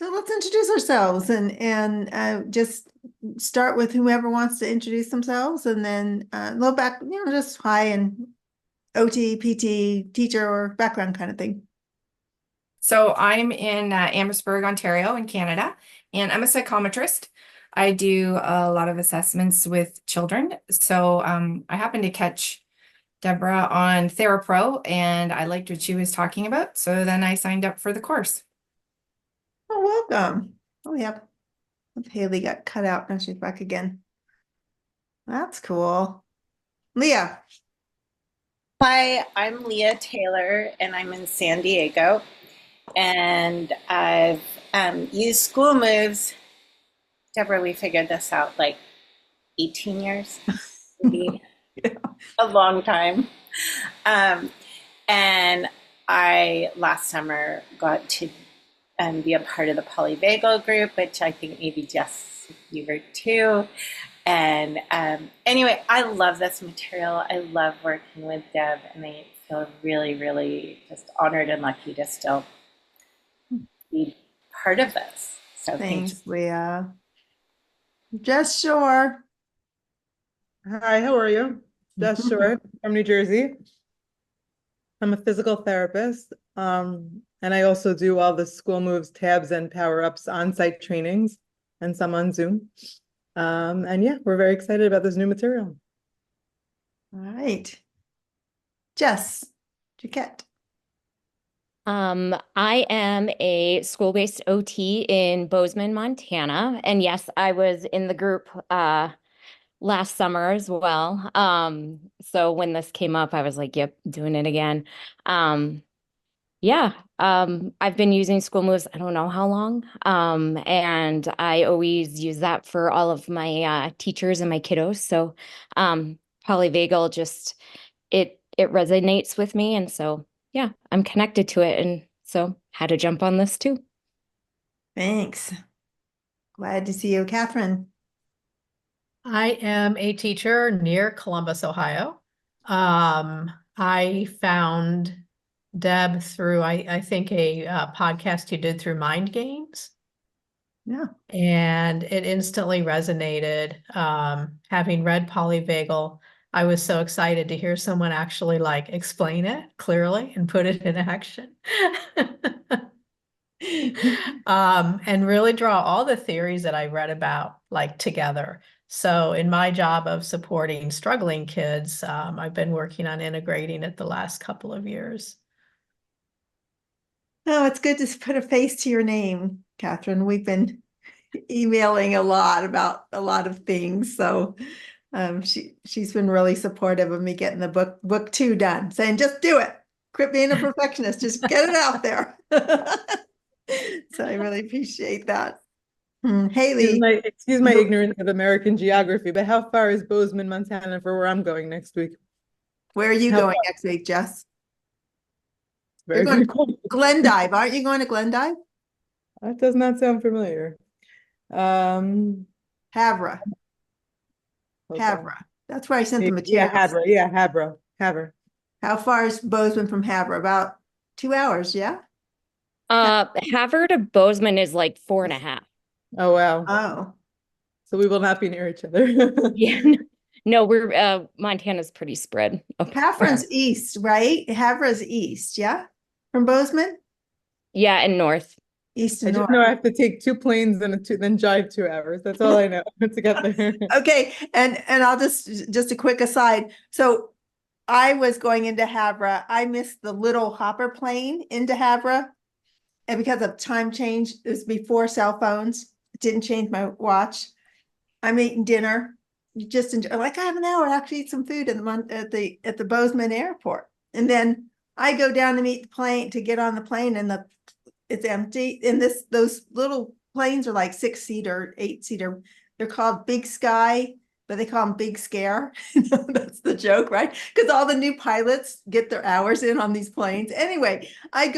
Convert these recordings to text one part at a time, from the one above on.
So let's introduce ourselves and just start with whoever wants to introduce themselves, and then a little back, just hi and OT, PT, teacher, or background kind of thing. So I'm in Amherstburg, Ontario, in Canada, and I'm a psychometrist. I do a lot of assessments with children. So I happened to catch Deborah on TheraPro, and I liked what she was talking about. So then I signed up for the course. Oh, welcome. Oh, yep. Haley got cut out. Now she's back again. That's cool. Leah. Hi, I'm Leah Taylor, and I'm in San Diego. And I've used School Moves. Deborah, we figured this out like 18 years, maybe Yeah. a long time. Um, and I last summer got to be a part of the polyvagal group, which I think maybe Jess, you were too. And anyway, I love this material. I love working with Deb, and I feel really, really just honored and lucky to still be part of this. So thanks. Thanks, Leah. Just sure. Hi, how are you? Jess Short from New Jersey. I'm a physical therapist, and I also do all the School Moves, tabs, and power-ups on-site trainings, and some on Zoom. And yeah, we're very excited about this new material. All right. Jess Jaquette. I am a school-based OT in Bozeman, Montana. And yes, I was in the group last summer as well. So when this came up, I was like, yep, doing it again. Yeah, I've been using School Moves, I don't know how long. And I always use that for all of my teachers and my kiddos. So polyvagal just it resonates with me. And so yeah, I'm connected to it. And so had to jump on this too. Thanks. Glad to see you, Catherine. I am a teacher near Columbus, Ohio. I found Deb through, I think, a podcast you did through Mind Games. Yeah. And it instantly resonated. Having read Polyvagal, I was so excited to hear someone actually like explain it clearly and put it in action. And really draw all the theories that I read about like together. So in my job of supporting struggling kids, I've been working on integrating it the last couple of years. Oh, it's good to put a face to your name, Catherine. We've been emailing a lot about a lot of things. So she's been really supportive of me getting the book 2 done, saying just do it. Quit being a perfectionist, just get it out there. So I really appreciate that. Haley. Excuse my ignorance of American geography, but how far is Bozeman, Montana for where I'm going next week? Where are you going next week, Jess? You're going to Glendive, aren't you going to Glendive? That does not sound familiar. Havre. Havre. That's where I sent the Yeah, materials. Havre. Yeah, Havre. How far is Bozeman from Havre? About 2 hours, yeah? Havre to Bozeman is like 4.5. Oh, wow. Oh. So we will not be near each other. Yeah. No, we're Montana's pretty spread. Okay. Havre's east, right? Havre's east, yeah? From Bozeman? Yeah, and north. East I and just north. know I have to take 2 planes and then drive 2 hours. That's all I know to get there. Okay, and I'll just a quick aside. So I was going into Havre. I missed the little hopper plane into Havre, and because of time change, it was before cell phones. It didn't change my watch. I'm eating dinner. You just enjoy, like I have an hour to actually eat some food at the Bozeman airport, and then I go down to meet the plane to get on the plane, and it's empty. And those little planes are like 6-seater, 8-seater. They're called Big Sky, but they call them Big Scare. That's the joke, right? Because all the new pilots get their hours in on these planes. Anyway, I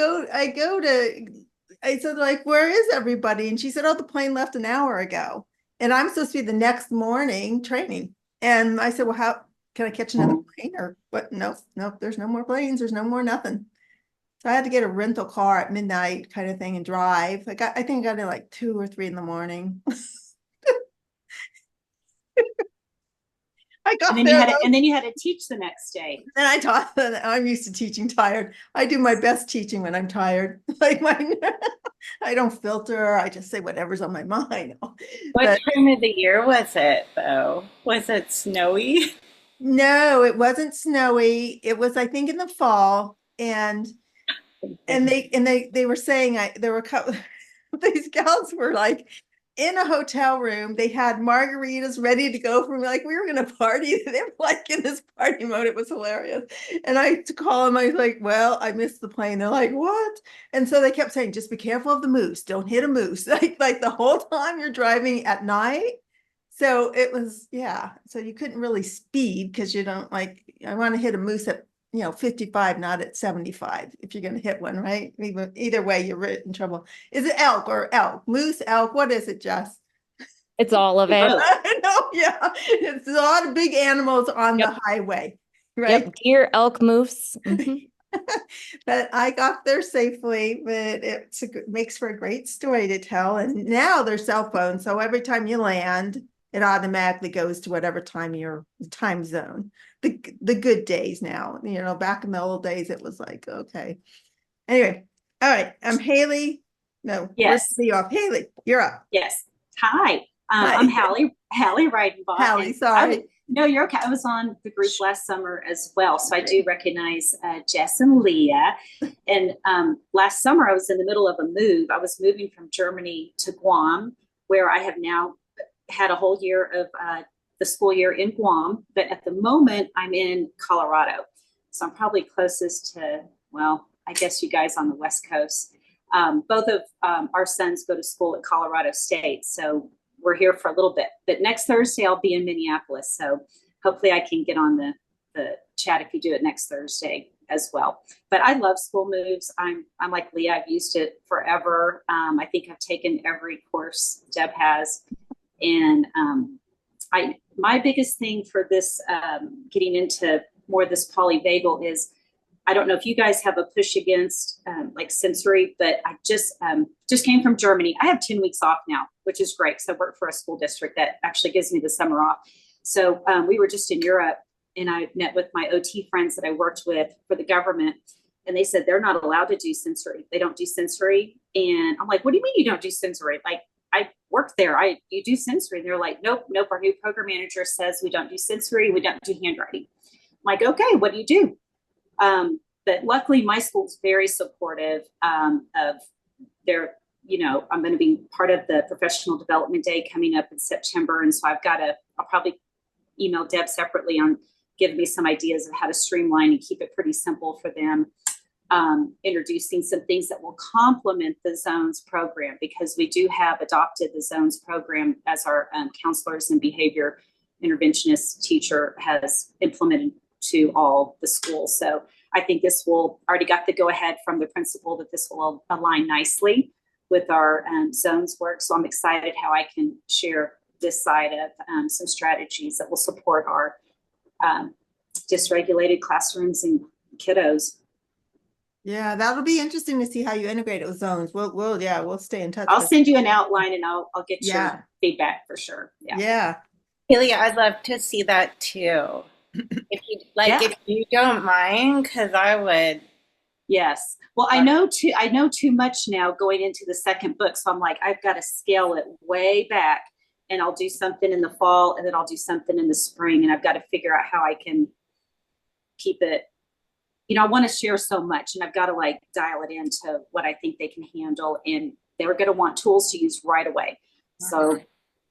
said, like, where is everybody? And she said, oh, the plane left an hour ago. And I'm supposed to be the next morning training. And I said, well, how can I catch another plane or what? No, there's no more planes. There's no more nothing. So I had to get a rental car at midnight kind of thing and drive. I think I got it like 2 or 3 in the morning. I got And then you there had to, though, and then you had to teach the next day. and I taught them. I'm used to teaching tired. I do my best teaching when I'm tired. Like I don't filter. I just say whatever's on my mind. What But time of the year was it though? Was it snowy? no, it wasn't snowy. It was, I think, in the fall, and they were saying there were a couple. These gals were like in a hotel room. They had margaritas ready to go for me, like we were gonna party. They were like in this party mode. It was hilarious. And I had to call them. I was like, "Well, I missed the plane." They're like, "What?" And so they kept saying, "Just be careful of the moose. Don't hit a moose." Like the whole time you're driving at night. So it was, yeah. So you couldn't really speed because you don't like. I want to hit a moose at 55, not at 75 if you're going to hit one, right? Either way, you're in trouble. Is it elk or elk? Moose, elk? What is it, Jess? It's all of it. Both. No, yeah. It's a lot of big animals on the Yep. highway, right? Yep, deer, elk, moose. Mhm. But I got there safely, but makes for a great story to tell. And now there's cell phones. So every time you land, it automatically goes to whatever time time zone. The good days now, back in the old days, it was like, okay. Anyway, all right. I'm Haley. No, Yes. you off. Haley, you're up. Yes. Hi. Hi. I'm Hallie Reidenbach. Hallie, and sorry. No, you're okay. I was on the group last summer as well. So I do recognize Jess and Leah. And last summer, I was in the middle of a move. I was moving from Germany to Guam, where I have now had a whole year of the school year in Guam. But at the moment, I'm in Colorado. So I'm probably closest to, well, I guess you guys on the West Coast. Both of our sons go to school at Colorado State. So we're here for a little bit, but next Thursday I'll be in Minneapolis. So hopefully I can get on the chat if you do it next Thursday as well. But I love school moves. I'm like Leah, I've used it forever. I think I've taken every course Deb has. And my biggest thing for this, getting into more of this polyvagal is, I don't know if you guys have a push against like sensory, but I just came from Germany. I have 10 weeks off now, which is great. So I work for a school district that actually gives me the summer off. So we were just in Europe, and I met with my OT friends that I worked with for the government. And they said they're not allowed to do sensory. They don't do sensory. And I'm like, what do you mean you don't do sensory? Like, I work there. You do sensory. And they're like, nope. Our new program manager says we don't do sensory. We don't do handwriting. I'm like, okay, what do you do? But luckily my school's very supportive of their, I'm going to be part of the professional development day coming up in September. And so I'll probably email Deb separately on giving me some ideas of how to streamline and keep it pretty simple for them. Introducing some things that will complement the Zones program, because we do have adopted the Zones program as our counselors and behavior interventionist teacher has implemented to all the schools. So I think this will already got the go ahead from the principal that this will align nicely with our Zones work. So I'm excited how I can share this side of some strategies that will support our dysregulated classrooms and kiddos. Yeah, that'll be interesting to see how you integrate it with Zones. We'll stay in touch. I'll send you an outline and I'll get Yeah. your feedback for sure. Yeah. Yeah. Haley, I'd love to see that too. If you don't mind, because I would. Yes. Well, I know too much now going into the second book. So I'm like, I've got to scale it way back, and I'll do something in the fall, and then I'll do something in the spring. And I've got to figure out how I can keep it. I want to share so much, and I've got to like dial it into what I think they can handle. And they're going to want tools to use right away. So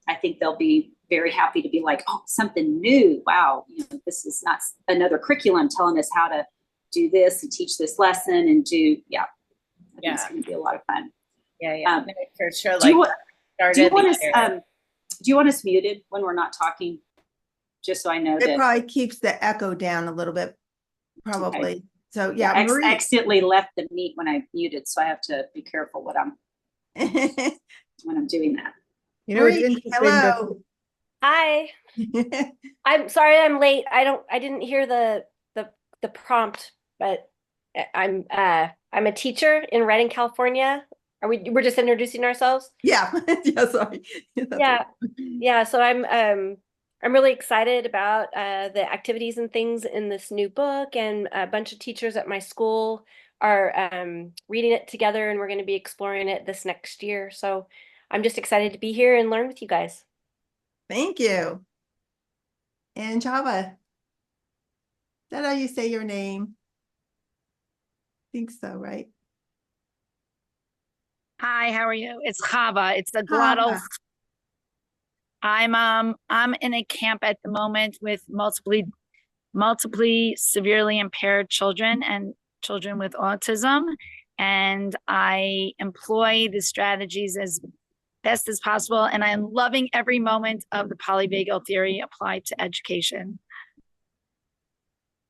I think they'll be very happy to be like, oh, something new. Wow. This is not another curriculum telling us how to do this and teach this lesson and do. I think it's going to be a lot of fun. Yeah. For sure. Do you want us muted when we're not talking? Just so I know It that probably keeps the echo down a little bit, probably. Okay. So yeah, I Marie. accidentally left the meet when I muted, so I have to be careful when I'm doing that. It's Marie, interesting that hello. Hi. I'm sorry I'm late. I didn't hear the prompt, but I I'm a teacher in Redding, California. We're just introducing ourselves? Yeah, yeah, sorry. That's Yeah. right. Yeah, so I'm really excited about the activities and things in this new book, and a bunch of teachers at my school are reading it together, and we're going to be exploring it this next year. So I'm just excited to be here and learn with you guys. Thank you. And Java, is that how you say your name? Think so, right? Hi, how are you? It's Chava. It's the Chava. glottal. I'm in a camp at the moment with multiply severely impaired children and children with autism, and I employ the strategies as best as possible, and I'm loving every moment of the polyvagal theory applied to education.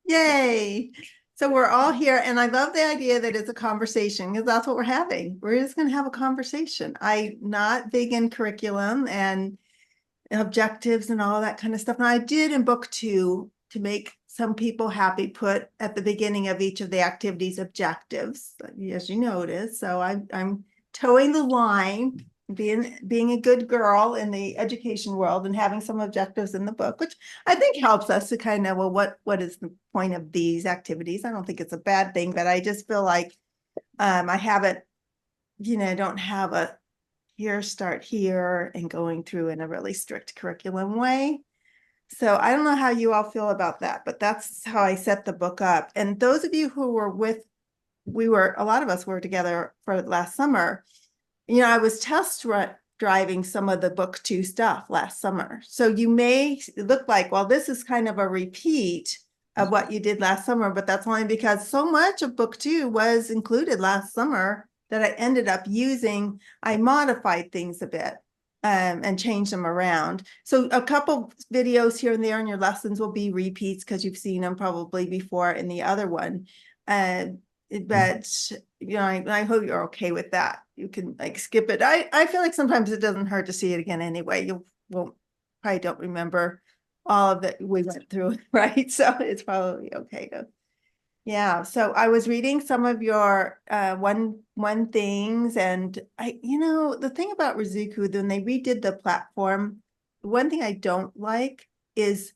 Yay. So we're all here, and I love the idea that it's a conversation, because that's what we're having. We're just going to have a conversation. I'm not big in curriculum and objectives and all that kind of stuff. And I did in book 2, to make some people happy, put at the beginning of each of the activities objectives, as you notice. So I'm towing the line, being a good girl in the education world, and having some objectives in the book, which I think helps us to kind of, well, what is the point of these activities? I don't think it's a bad thing, but I just feel like I haven't, don't have a here, start here, and going through in a really strict curriculum way. So I don't know how you all feel about that, but that's how I set the book up. And those of you who were a lot of us were together for last summer. I was test driving some of the book 2 stuff last summer. So you may look like, well, this is kind of a repeat of what you did last summer, but that's only because so much of book 2 was included last summer that I ended up using. I modified things a bit and changed them around. So a couple videos here and there in your lessons will be repeats, because you've seen them probably before in the other one. But I hope you're okay with that. You can skip it. I feel like sometimes it doesn't hurt to see it again anyway. You won't probably don't remember all of that we went through, right? So it's probably okay to. Yeah, so I was reading some of your one things, and the thing about Rizuku, when they redid the platform, one thing I don't like is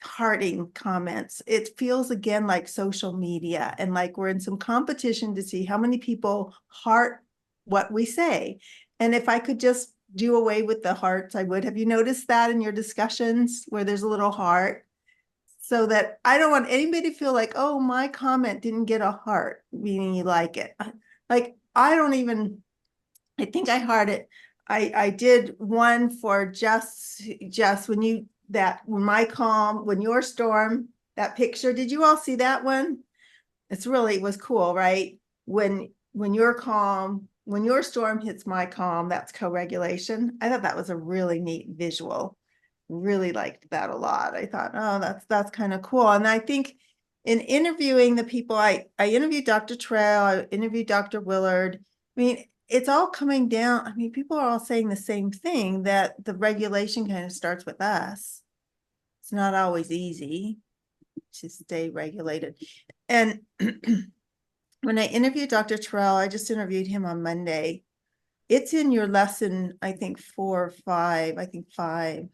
hearting comments. It feels again like social media, and like we're in some competition to see how many people heart what we say. And if I could just do away with the hearts, I would. Have you noticed that in your discussions where there's a little heart? So that I don't want anybody to feel like, oh, my comment didn't get a heart, meaning you like it. Like, I think I hearted. I did one for just when your storm, that picture. Did you all see that one? It was cool, right? When you're calm, when your storm hits my calm, that's co-regulation. I thought that was a really neat visual. Really liked that a lot. I thought, oh, that's kind of cool. And I think in interviewing the people, I interviewed Dr. Trail, I interviewed Dr. Willard. I mean, it's all coming down. I mean, people are all saying the same thing, that the regulation kind of starts with us. It's not always easy to stay regulated. And when I interviewed Dr. Trail, I just interviewed him on Monday. It's in your lesson, I think 4 or 5, I think 5.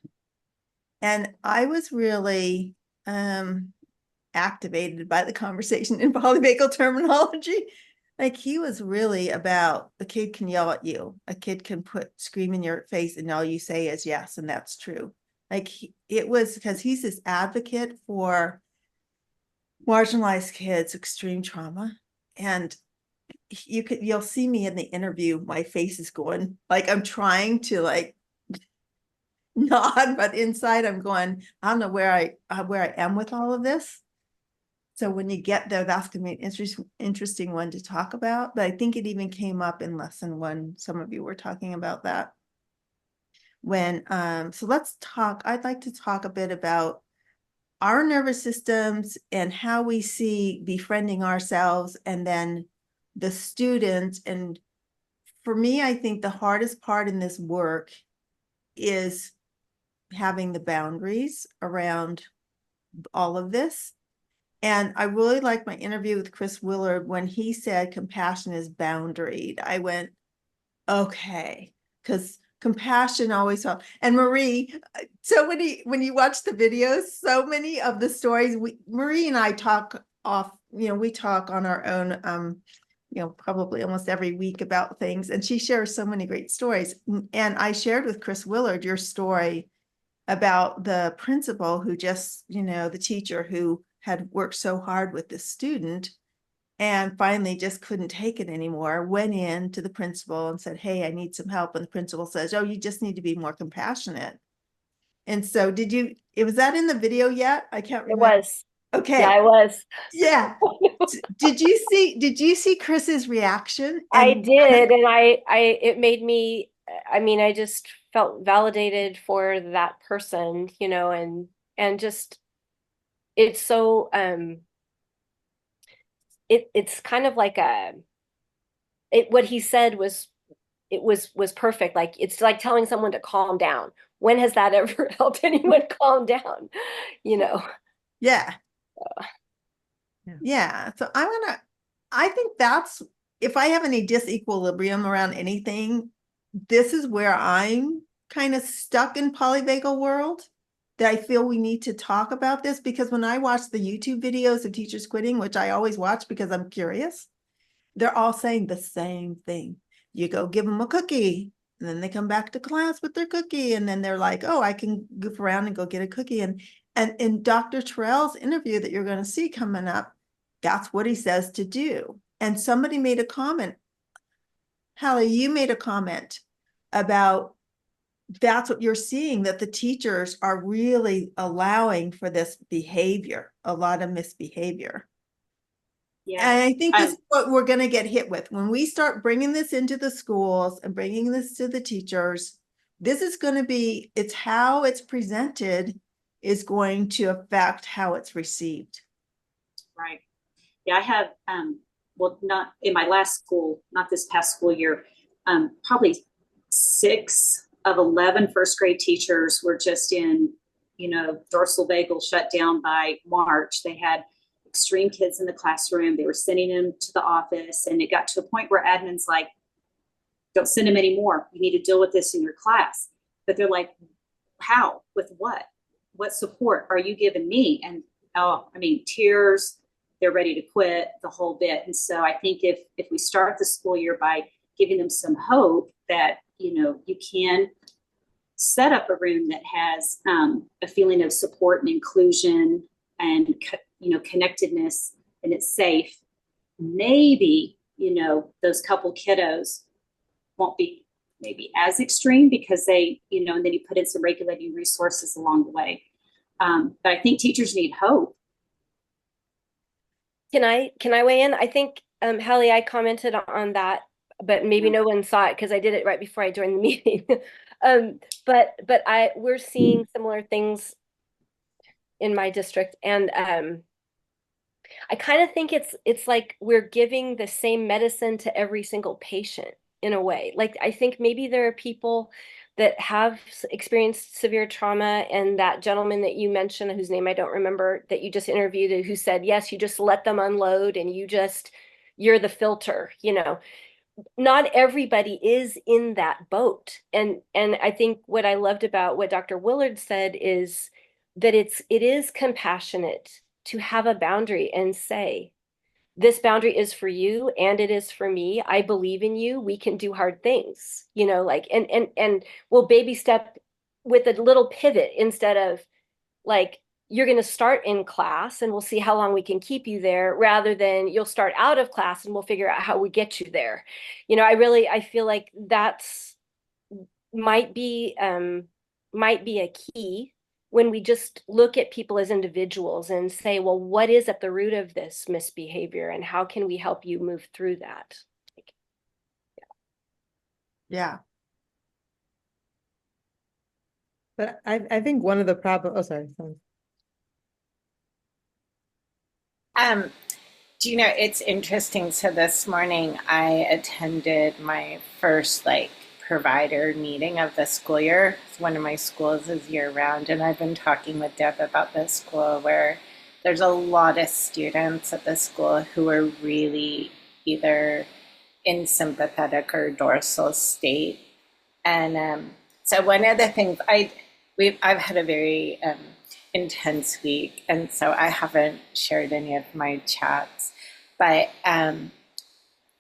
And I was really activated by the conversation in polyvagal terminology. Like, he was really about, a kid can yell at you. A kid can scream in your face and all you say is yes, and that's true. Like, it was because he's this advocate for marginalized kids, extreme trauma. And you'll see me in the interview, my face is going, like, I'm trying to nod, but inside I'm going, I don't know where I am with all of this. So when you get there, that's going to be an interesting one to talk about. But I think it even came up in lesson 1. Some of you were talking about that. So let's talk. I'd like to talk a bit about our nervous systems and how we see befriending ourselves and then the student. And for me, I think the hardest part in this work is having the boundaries around all of this. And I really liked my interview with Chris Willard when he said compassion is boundaried. I went, okay, because compassion always helps. And Marie, so many, when you watch the videos, so many of the stories, Marie and I talk off, we talk on our own, probably almost every week about things. And she shares so many great stories. And I shared with Chris Willard your story about the principal who just, the teacher who had worked so hard with the student and finally just couldn't take it anymore, went in to the principal and said, hey, I need some help. And the principal says, oh, you just need to be more compassionate. And so was that in the video yet? I can't It remember. was. Okay. Yeah, I was. Yeah. Did you see Chris's reaction? I And did, and it made me, I mean, I just felt validated for that person, and just, it's so, it's kind of like what he said was perfect. Like, it's like telling someone to calm down. When has that ever helped anyone calm down? Yeah. Yeah. So I think that's, if I have any disequilibrium around anything, this is where I'm kind of stuck in polyvagal world, that I feel we need to talk about this, because when I watch the YouTube videos of teachers quitting, which I always watch because I'm curious, they're all saying the same thing. You go give them a cookie, and then they come back to class with their cookie, and then they're like, oh, I can goof around and go get a cookie. And in Dr. Terrell's interview that you're going to see coming up, that's what he says to do. And somebody made a comment, Hallie, you made a comment about that's what you're seeing, that the teachers are really allowing for this behavior, a lot of misbehavior. Yeah. And I think this is what we're going to get hit with. When we start bringing this into the schools and bringing this to the teachers, this is going to be, it's how it's presented is going to affect how it's received. Right. Yeah, I have, well, not in my last school, not this past school year, probably 6 of 11 first grade teachers were just in, dorsal vagal shut down by March. They had extreme kids in the classroom. They were sending them to the office, and it got to a point where admin's like, don't send them anymore. You need to deal with this in your class. But they're like, how? With what? What support are you giving me? And tears, they're ready to quit, the whole bit. And so I think if we start the school year by giving them some hope that, you can set up a room that has a feeling of support and inclusion and, connectedness, and it's safe, maybe, those couple kiddos won't be maybe as extreme because they, and then you put in some regulating resources along the way. But I think teachers need hope. Can I weigh in? I think, Hallie, I commented on that, but maybe no one saw it because I did it right before I joined the meeting. But we're seeing similar things in my district, and I kind of think it's like we're giving the same medicine to every single patient in a way. Like, I think maybe there are people that have experienced severe trauma, and that gentleman that you mentioned, whose name I don't remember, that you just interviewed, who said, yes, you just let them unload and you're the filter, Not everybody is in that boat. And I think what I loved about what Dr. Willard said is that it is compassionate to have a boundary and say, this boundary is for you and it is for me. I believe in you. We can do hard things, and we'll baby step with a little pivot instead of like, you're going to start in class and we'll see how long we can keep you there, rather than you'll start out of class and we'll figure out how we get you there. I feel like that's might be a key when we just look at people as individuals and say, well, what is at the root of this misbehavior and how can we help you move through that? Yeah. But I think one of the problems, sorry. It's interesting. So this morning I attended my first provider meeting of the school year. One of my schools is year round, and I've been talking with Deb about this school where there's a lot of students at the school who are really either in sympathetic or dorsal state. And so one of the things I've had a very intense week, and so I haven't shared any of my chats. But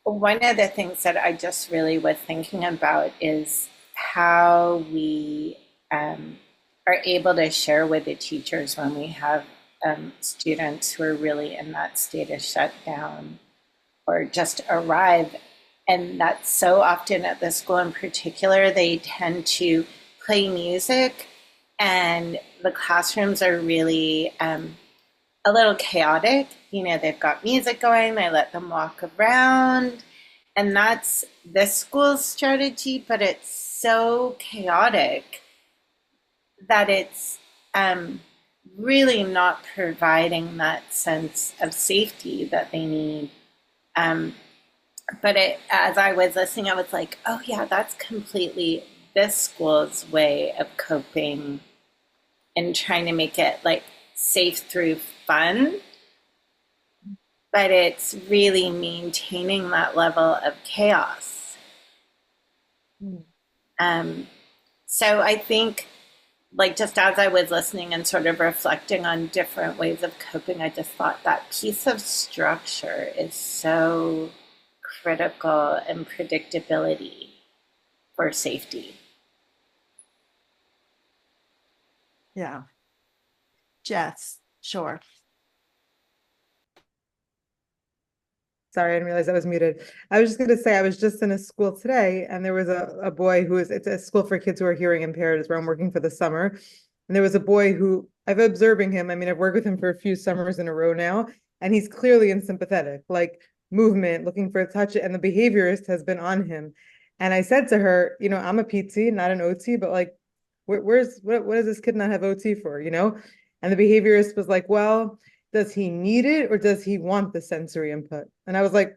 one of the things that I just really was thinking about is how we are able to share with the teachers when we have students who are really in that state of shutdown or just arrive. And that's so often at the school in particular, they tend to play music, and the classrooms are really a little chaotic. You know, they've got music going, they let them walk around, and that's the school's strategy, but it's so chaotic that it's really not providing that sense of safety that they need. But as I was listening, I was like, oh yeah, that's completely this school's way of coping and trying to make it like safe through fun. But it's really maintaining that level of chaos. So I think, like, just as I was listening and sort of reflecting on different ways of coping, I just thought that piece of structure is so critical, and predictability for safety. Yeah. Jess, sure. Sorry, I didn't realize I was muted. I was just going to say, I was just in a school today, and there was a boy it's a school for kids who are hearing impaired, is where I'm working for the summer. And there was a boy who I've been observing him. I mean, I've worked with him for a few summers in a row now, and he's clearly unsympathetic, like movement, looking for a touch, and the behaviorist has been on him. And I said to her, you know, I'm a PT, not an OT, but like, what does this kid not have OT for, you know? And the behaviorist was like, well, does he need it or does he want the sensory input? And I was like,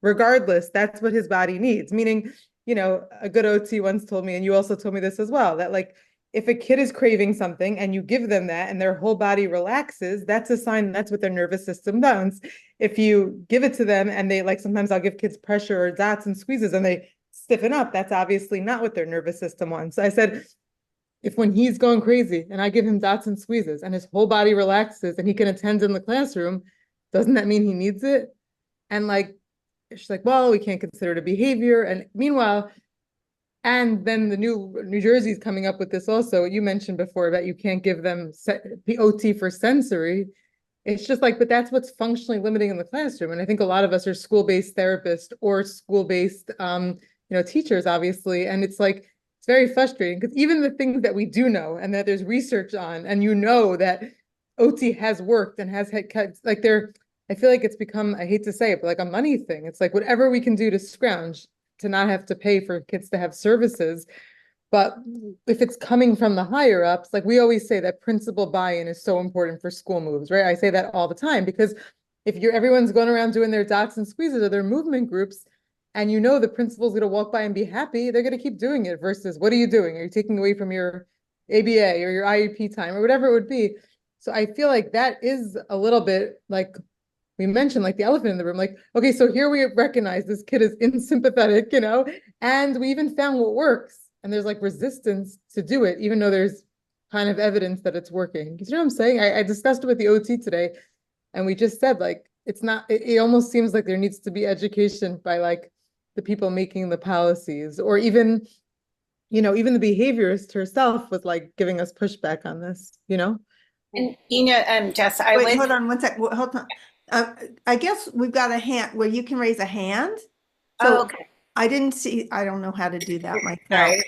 regardless, that's what his body needs. Meaning, you know, a good OT once told me, and you also told me this as well, that like, if a kid is craving something and you give them that and their whole body relaxes, that's a sign that's what their nervous system does. If you give it to them and they, like, sometimes I'll give kids pressure or dots and squeezes and they stiffen up, that's obviously not what their nervous system wants. So I said, if when he's going crazy and I give him dots and squeezes and his whole body relaxes and he can attend in the classroom, doesn't that mean he needs it? And like, she's like, well, we can't consider it a behavior. And meanwhile, and then the New Jersey's coming up with this also, you mentioned before that you can't give them the OT for sensory. It's just like, but that's what's functionally limiting in the classroom. And I think a lot of us are school-based therapists or school-based, teachers, obviously. And it's like, it's very frustrating because even the things that we do know and that there's research on, and you know that OT has worked and has had, like, I feel like it's become, I hate to say it, but like a money thing. It's like whatever we can do to scrounge to not have to pay for kids to have services. But if it's coming from the higher ups, like we always say that principal buy-in is so important for school moves, right? I say that all the time because if everyone's going around doing their dots and squeezes or their movement groups, and you know the principal's going to walk by and be happy, they're going to keep doing it versus what are you doing? Are you taking away from your ABA or your IEP time or whatever it would be? So I feel like that is a little bit like we mentioned, like the elephant in the room, like, okay, so here we recognize this kid is unsympathetic, and we even found what works. And there's like resistance to do it, even though there's kind of evidence that it's working. You know what I'm saying? I discussed it with the OT today, and we just said, like, it's not, it almost seems like there needs to be education by like the people making the policies, or even, even the behaviorist herself was like giving us pushback on this, And Jess, Wait, hold on one sec. Hold on. I guess we've got a hand where you can raise a hand. So okay. I don't know how to do that myself.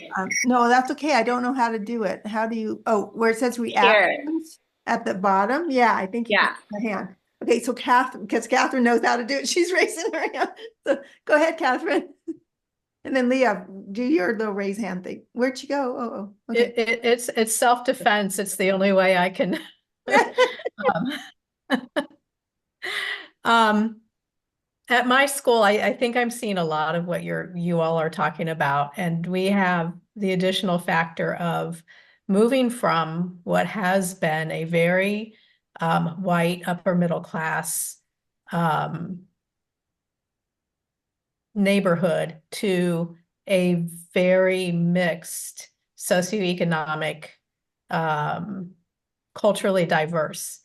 No, that's okay. I don't know how to do it. How do you, where it says reactions at the bottom? Yeah, I think you can raise a hand. Okay, so Catherine, because Catherine knows how to do it, she's raising her hand. So go ahead, Catherine. And then Leah, do your little raise hand thing. Where'd you go? Okay. It's self-defense. It's the only way I can. At my school, I think I'm seeing a lot of what you all are talking about, and we have the additional factor of moving from what has been a very white, upper middle class neighborhood to a very mixed socioeconomic, culturally diverse.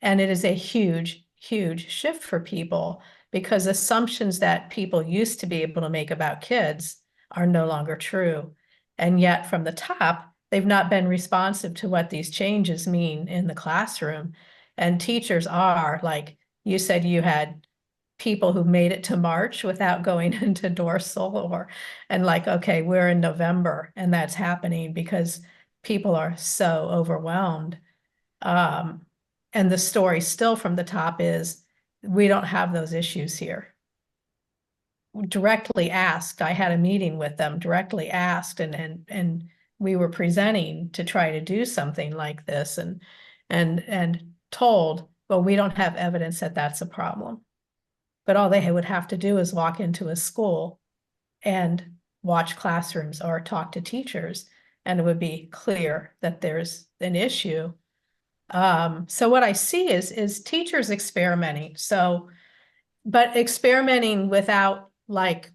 And it is a huge, huge shift for people because assumptions that people used to be able to make about kids are no longer true. And yet from the top, they've not been responsive to what these changes mean in the classroom. And teachers are, like you said, you had people who made it to March without going into Dorsal and like, okay, we're in November and that's happening because people are so overwhelmed. And the story still from the top is we don't have those issues here. Directly asked, I had a meeting with them, directly asked, and we were presenting to try to do something like this and told, well, we don't have evidence that that's a problem. But all they would have to do is walk into a school and watch classrooms or talk to teachers, and it would be clear that there's an issue. So what I see is teachers experimenting. So, but experimenting without, like,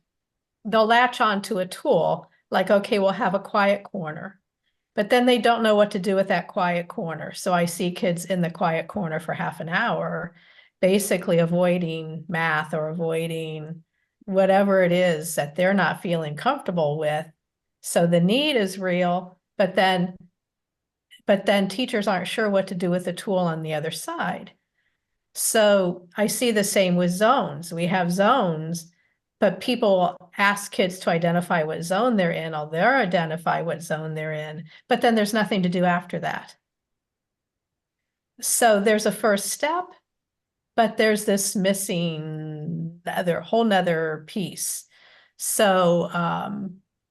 they'll latch on to a tool, like, okay, we'll have a quiet corner, but then they don't know what to do with that quiet corner. So I see kids in the quiet corner for half an hour, basically avoiding math or avoiding whatever it is that they're not feeling comfortable with. So the need is real, but then teachers aren't sure what to do with the tool on the other side. So I see the same with zones. We have zones, but people ask kids to identify what zone they're in, or they'll identify what zone they're in, but then there's nothing to do after that. So there's a first step, but there's this missing whole nother piece. So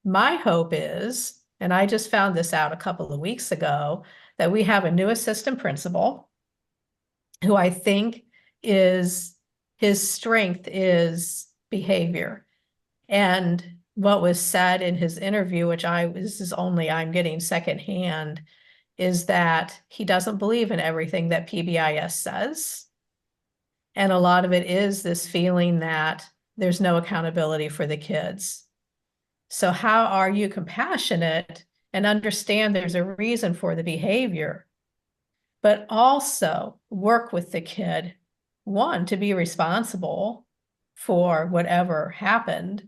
my hope is, and I just found this out a couple of weeks ago, that we have a new assistant principal who I think his strength is behavior. And what was said in his interview, which I'm getting secondhand, is that he doesn't believe in everything that PBIS says. And a lot of it is this feeling that there's no accountability for the kids. So how are you compassionate and understand there's a reason for the behavior, but also work with the kid, one, to be responsible for whatever happened,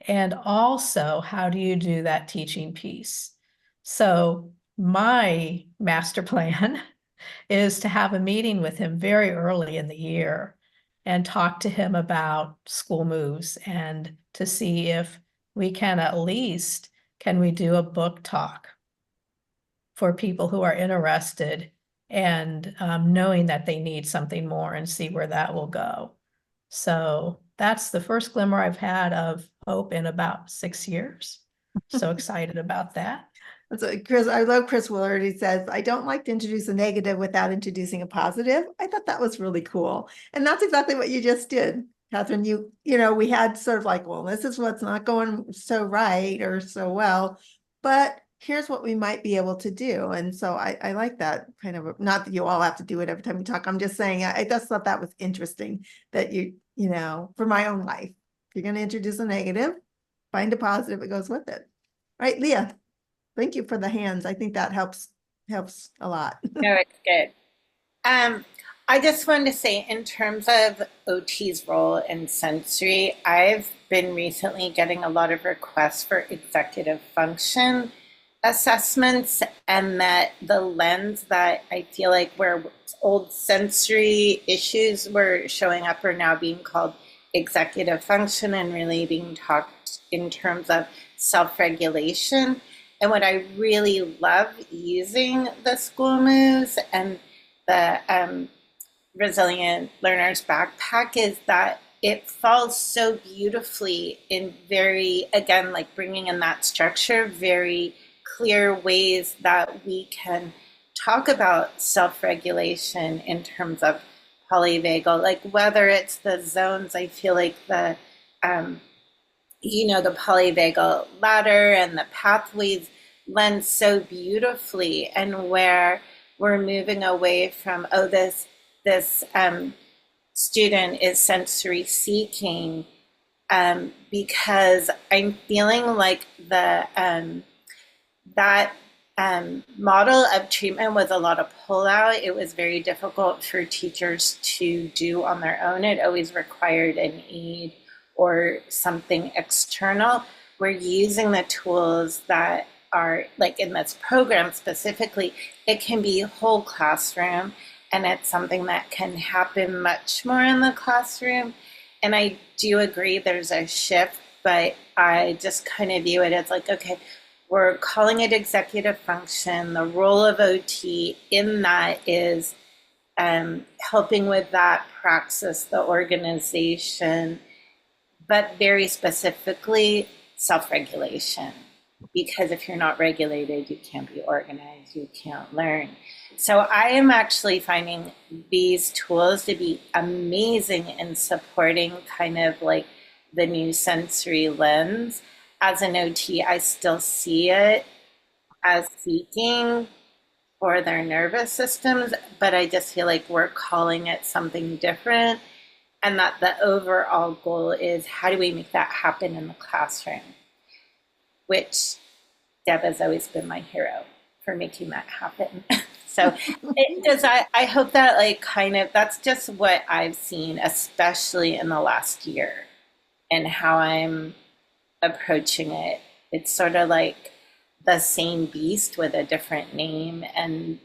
and also how do you do that teaching piece? So my master plan is to have a meeting with him very early in the year and talk to him about school moves and to see if we can can we do a book talk for people who are interested and knowing that they need something more and see where that will go. So that's the first glimmer I've had of hope in about 6 years. So excited about that. So Chris, I love Chris Willard. He says, I don't like to introduce a negative without introducing a positive. I thought that was really cool. And that's exactly what you just did, Catherine. You know, we had sort of like, well, this is what's not going so right or so well, but here's what we might be able to do. And so I like that kind of, not that you all have to do it every time you talk. I'm just saying, I just thought that was interesting that you know, for my own life, if you're going to introduce a negative, find a positive that goes with it. Right, Leah? Thank you for the hands. I think that helps a lot. No, it's good. I just wanted to say, in terms of OT's role in sensory, I've been recently getting a lot of requests for executive function assessments, and that the lens that I feel like where old sensory issues were showing up are now being called executive function and really being talked in terms of self-regulation. And what I really love using the school moves and the Resilient Learners Backpack is that it falls so beautifully in very, again, like bringing in that structure, very clear ways that we can talk about self-regulation in terms of polyvagal, like whether it's the zones, I feel like the the polyvagal ladder and the pathways lend so beautifully, and where we're moving away from, oh, this student is sensory seeking, because I'm feeling like that model of treatment was a lot of pullout. It was very difficult for teachers to do on their own. It always required an aid or something external. We're using the tools that are, like in this program specifically, it can be whole classroom, and it's something that can happen much more in the classroom. And I do agree there's a shift, but I just kind of view it as like, okay, we're calling it executive function. The role of OT in that is helping with that praxis, the organization, but very specifically self-regulation. Because if you're not regulated, you can't be organized, you can't learn. So I am actually finding these tools to be amazing in supporting kind of like the new sensory lens. As an OT, I still see it as seeking for their nervous systems, but I just feel like we're calling it something different, and that the overall goal is how do we make that happen in the classroom, which Deb has always been my hero for making that happen. So I hope that like kind of, that's just what I've seen, especially in the last year, and how I'm approaching it. It's sort of like the same beast with a different name, and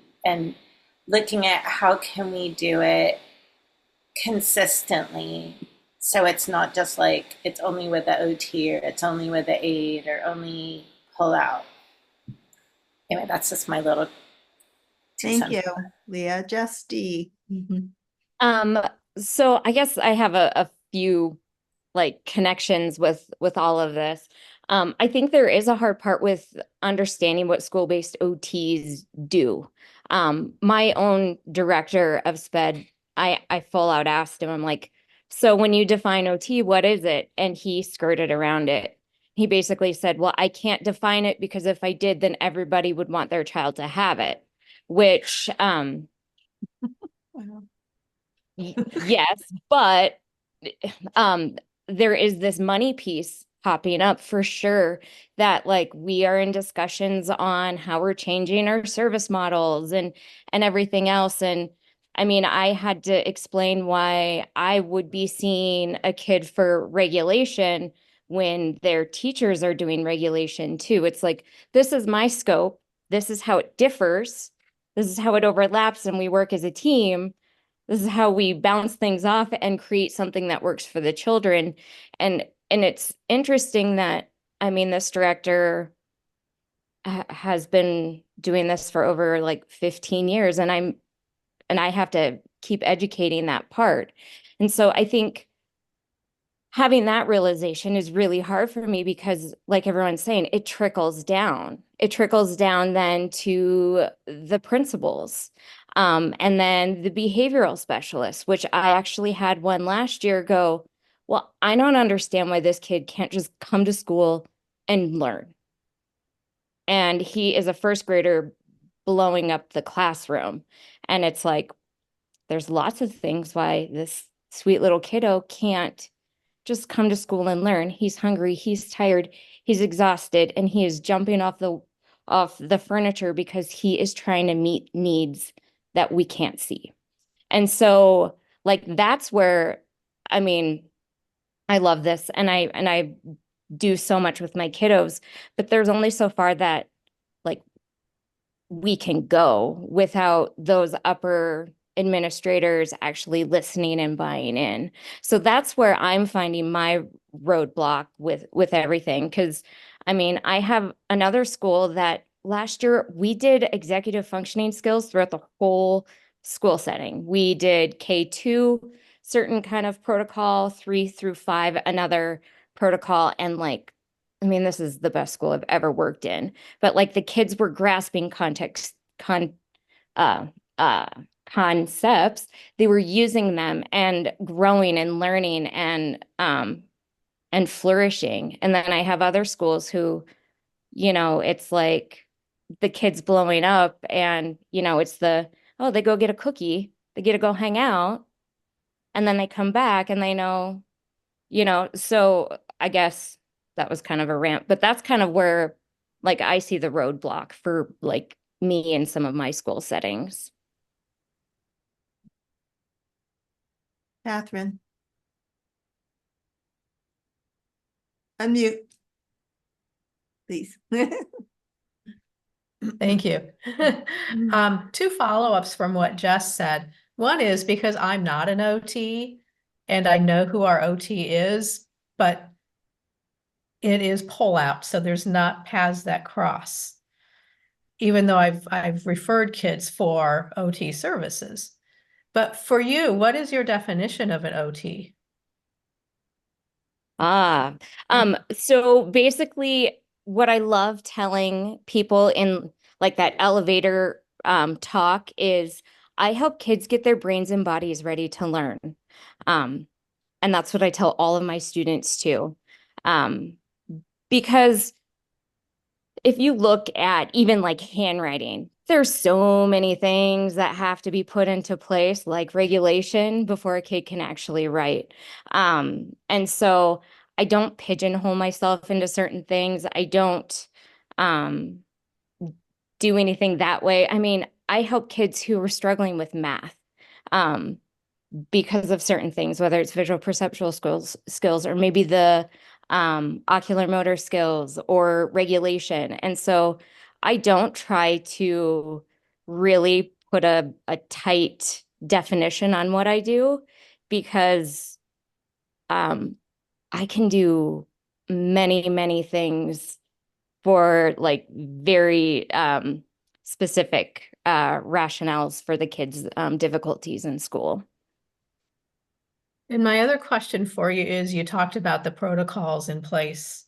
looking at how can we do it consistently, so it's not just like it's only with the OT, or it's only with the aid, or only pull out. Anyway, that's just my little 2 Thank cents. you, Leah. Justy. So I guess I have a few like connections with all of this. I think there is a hard part with understanding what school-based OTs do. My own director of SPED, I full out asked him, I'm like, so when you define OT, what is it? And he skirted around it. He basically said, well, I can't define it because if I did, then everybody would want their child to have it, which, yes, but there is this money piece popping up for sure, that like we are in discussions on how we're changing our service models and everything else. And I mean, I had to explain why I would be seeing a kid for regulation when their teachers are doing regulation too. It's like, this is my scope, this is how it differs, this is how it overlaps, and we work as a team. This is how we bounce things off and create something that works for the children. And it's interesting that, I mean, this director has been doing this for over like 15 years, and I have to keep educating that part. And so I think having that realization is really hard for me because, like everyone's saying, it trickles down. It trickles down then to the principals. And then the behavioral specialists, which I actually had one last year go, well, I don't understand why this kid can't just come to school and learn. And he is a first grader blowing up the classroom. And it's like, there's lots of things why this sweet little kiddo can't just come to school and learn. He's hungry, he's tired, he's exhausted, and he is jumping off the furniture because he is trying to meet needs that we can't see. And so like that's where, I mean, I love this, and I do so much with my kiddos, but there's only so far that like we can go without those upper administrators actually listening and buying in. So that's where I'm finding my roadblock with everything. Because I mean, I have another school that last year we did executive functioning skills throughout the whole school setting. We did K2, certain kind of protocol, 3 through 5, another protocol. And like, I mean, this is the best school I've ever worked in, but like the kids were grasping concepts, they were using them and growing and learning and flourishing. And then I have other schools who, you know, it's like the kids blowing up and, it's oh, they go get a cookie, they get to go hang out, and then they come back and they know, so I guess that was kind of a rant, but that's kind of where like I see the roadblock for like me in some of my school settings. Catherine. Unmute. Please. Thank you. Two follow-ups from what Jess said. One is because I'm not an OT and I know who our OT is, but it is pull-out, so there's not paths that cross. Even though I've referred kids for OT services. But for you, what is your definition of an OT? So basically what I love telling people in like that elevator talk is I help kids get their brains and bodies ready to learn. And that's what I tell all of my students too. Because if you look at even like handwriting, there's so many things that have to be put into place, like regulation, before a kid can actually write. And so I don't pigeonhole myself into certain things. I don't do anything that way. I mean, I help kids who are struggling with math because of certain things, whether it's visual perceptual skills or maybe the ocular motor skills or regulation. And so I don't try to really put a tight definition on what I do because I can do many, many things for like very specific rationales for the kids' difficulties in school. And my other question for you is, you talked about the protocols in place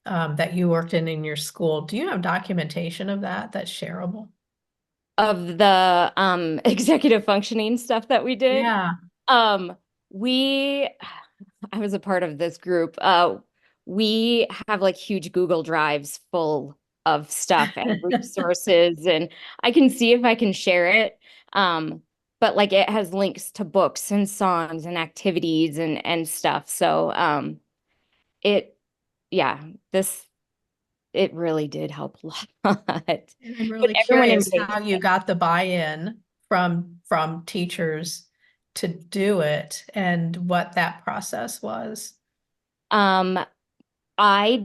that you worked in your school. Do you have documentation of that that's shareable? Of the executive functioning stuff that we did? Yeah. I was a part of this group. We have like huge Google Drives full of stuff and resources, and I can see if I can share it. But like it has links to books and songs and activities and stuff. So it really did help a lot. I'm really But everyone curious embraced how you got the buy-in from teachers to do it and what that process was. I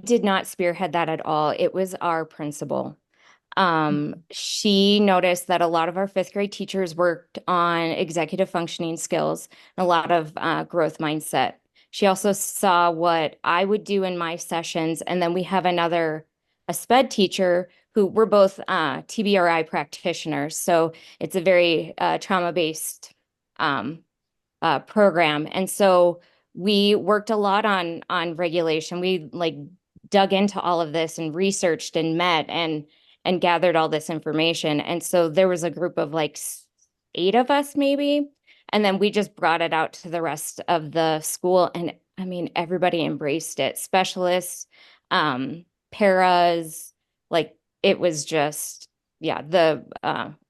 did not spearhead that at all. It was our principal. She noticed that a lot of our fifth grade teachers worked on executive functioning skills and a lot of growth mindset. She also saw what I would do in my sessions. And then we have a SPED teacher who we're both TBRI practitioners. So it's a very trauma-based program. And so we worked a lot on regulation. We like dug into all of this and researched and met and gathered all this information. And so there was a group of like 8 of us maybe. And then we just brought it out to the rest of the school. And I mean, everybody embraced it. Specialists, paras, like it was just, yeah, the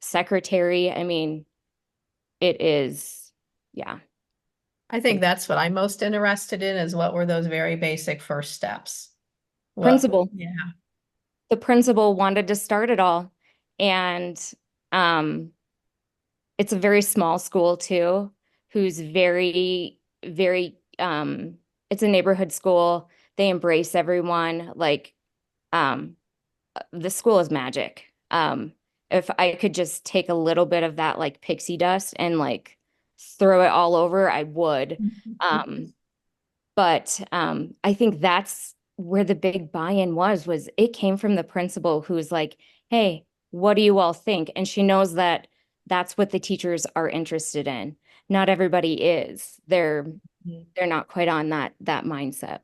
secretary. I mean, it is, yeah. I think that's what I'm most interested in, is what were those very basic first steps? Principal. Yeah. The principal wanted to start it all. And it's a very small school too, who's very, very, it's a neighborhood school. They embrace everyone. Like, the school is magic. If I could just take a little bit of that like pixie dust and like throw it all over, I would. But I think that's where the big buy-in was it came from the principal who's like, hey, what do you all think? And she knows that that's what the teachers are interested in. Not everybody is. They're not quite on that mindset.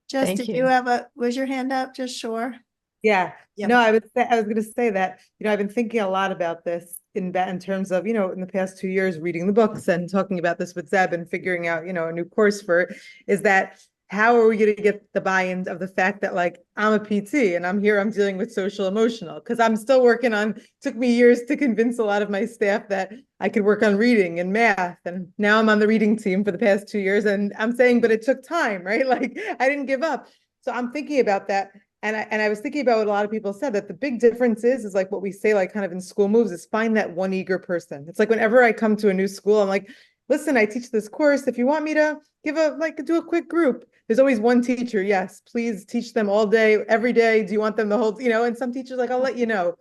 Just, Thank did you. you have was your hand up? Just sure. Yeah, Yeah. no, I was going to say that, I've been thinking a lot about this in terms of, in the past 2 years, reading the books and talking about this with Zeb and figuring out, a new course for it, is that how are we going to get the buy-in of the fact that like I'm a PT and I'm here, I'm dealing with social emotional, because I'm still working on, took me years to convince a lot of my staff that I could work on reading and math. And now I'm on the reading team for the past 2 years. And I'm saying, but it took time, right? Like I didn't give up. So I'm thinking about that. And I was thinking about what a lot of people said, that the big difference is like what we say, like kind of in school moves, is find that one eager person. It's like whenever I come to a new school, I'm like, listen, I teach this course. If you want me to do a quick group, there's always one teacher. Yes, please teach them all day, every day. Do you want them the whole, and some teachers like, I'll let you know.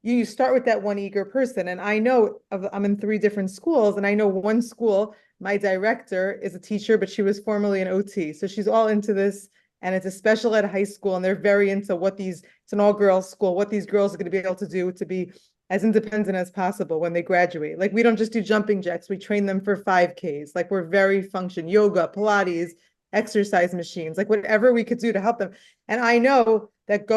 You start with that one eager person. And I know I'm in 3 different schools, and I know one school, my director is a teacher, but she was formerly an OT. So she's all into this, and it's a special ed high school, and they're very into it's an all girls school, what these girls are going to be able to do to be as independent as possible when they graduate. Like we don't just do jumping jacks, we train them for 5Ks. Like we're very yoga, Pilates, exercise machines, like whatever we could do to help them. And I know that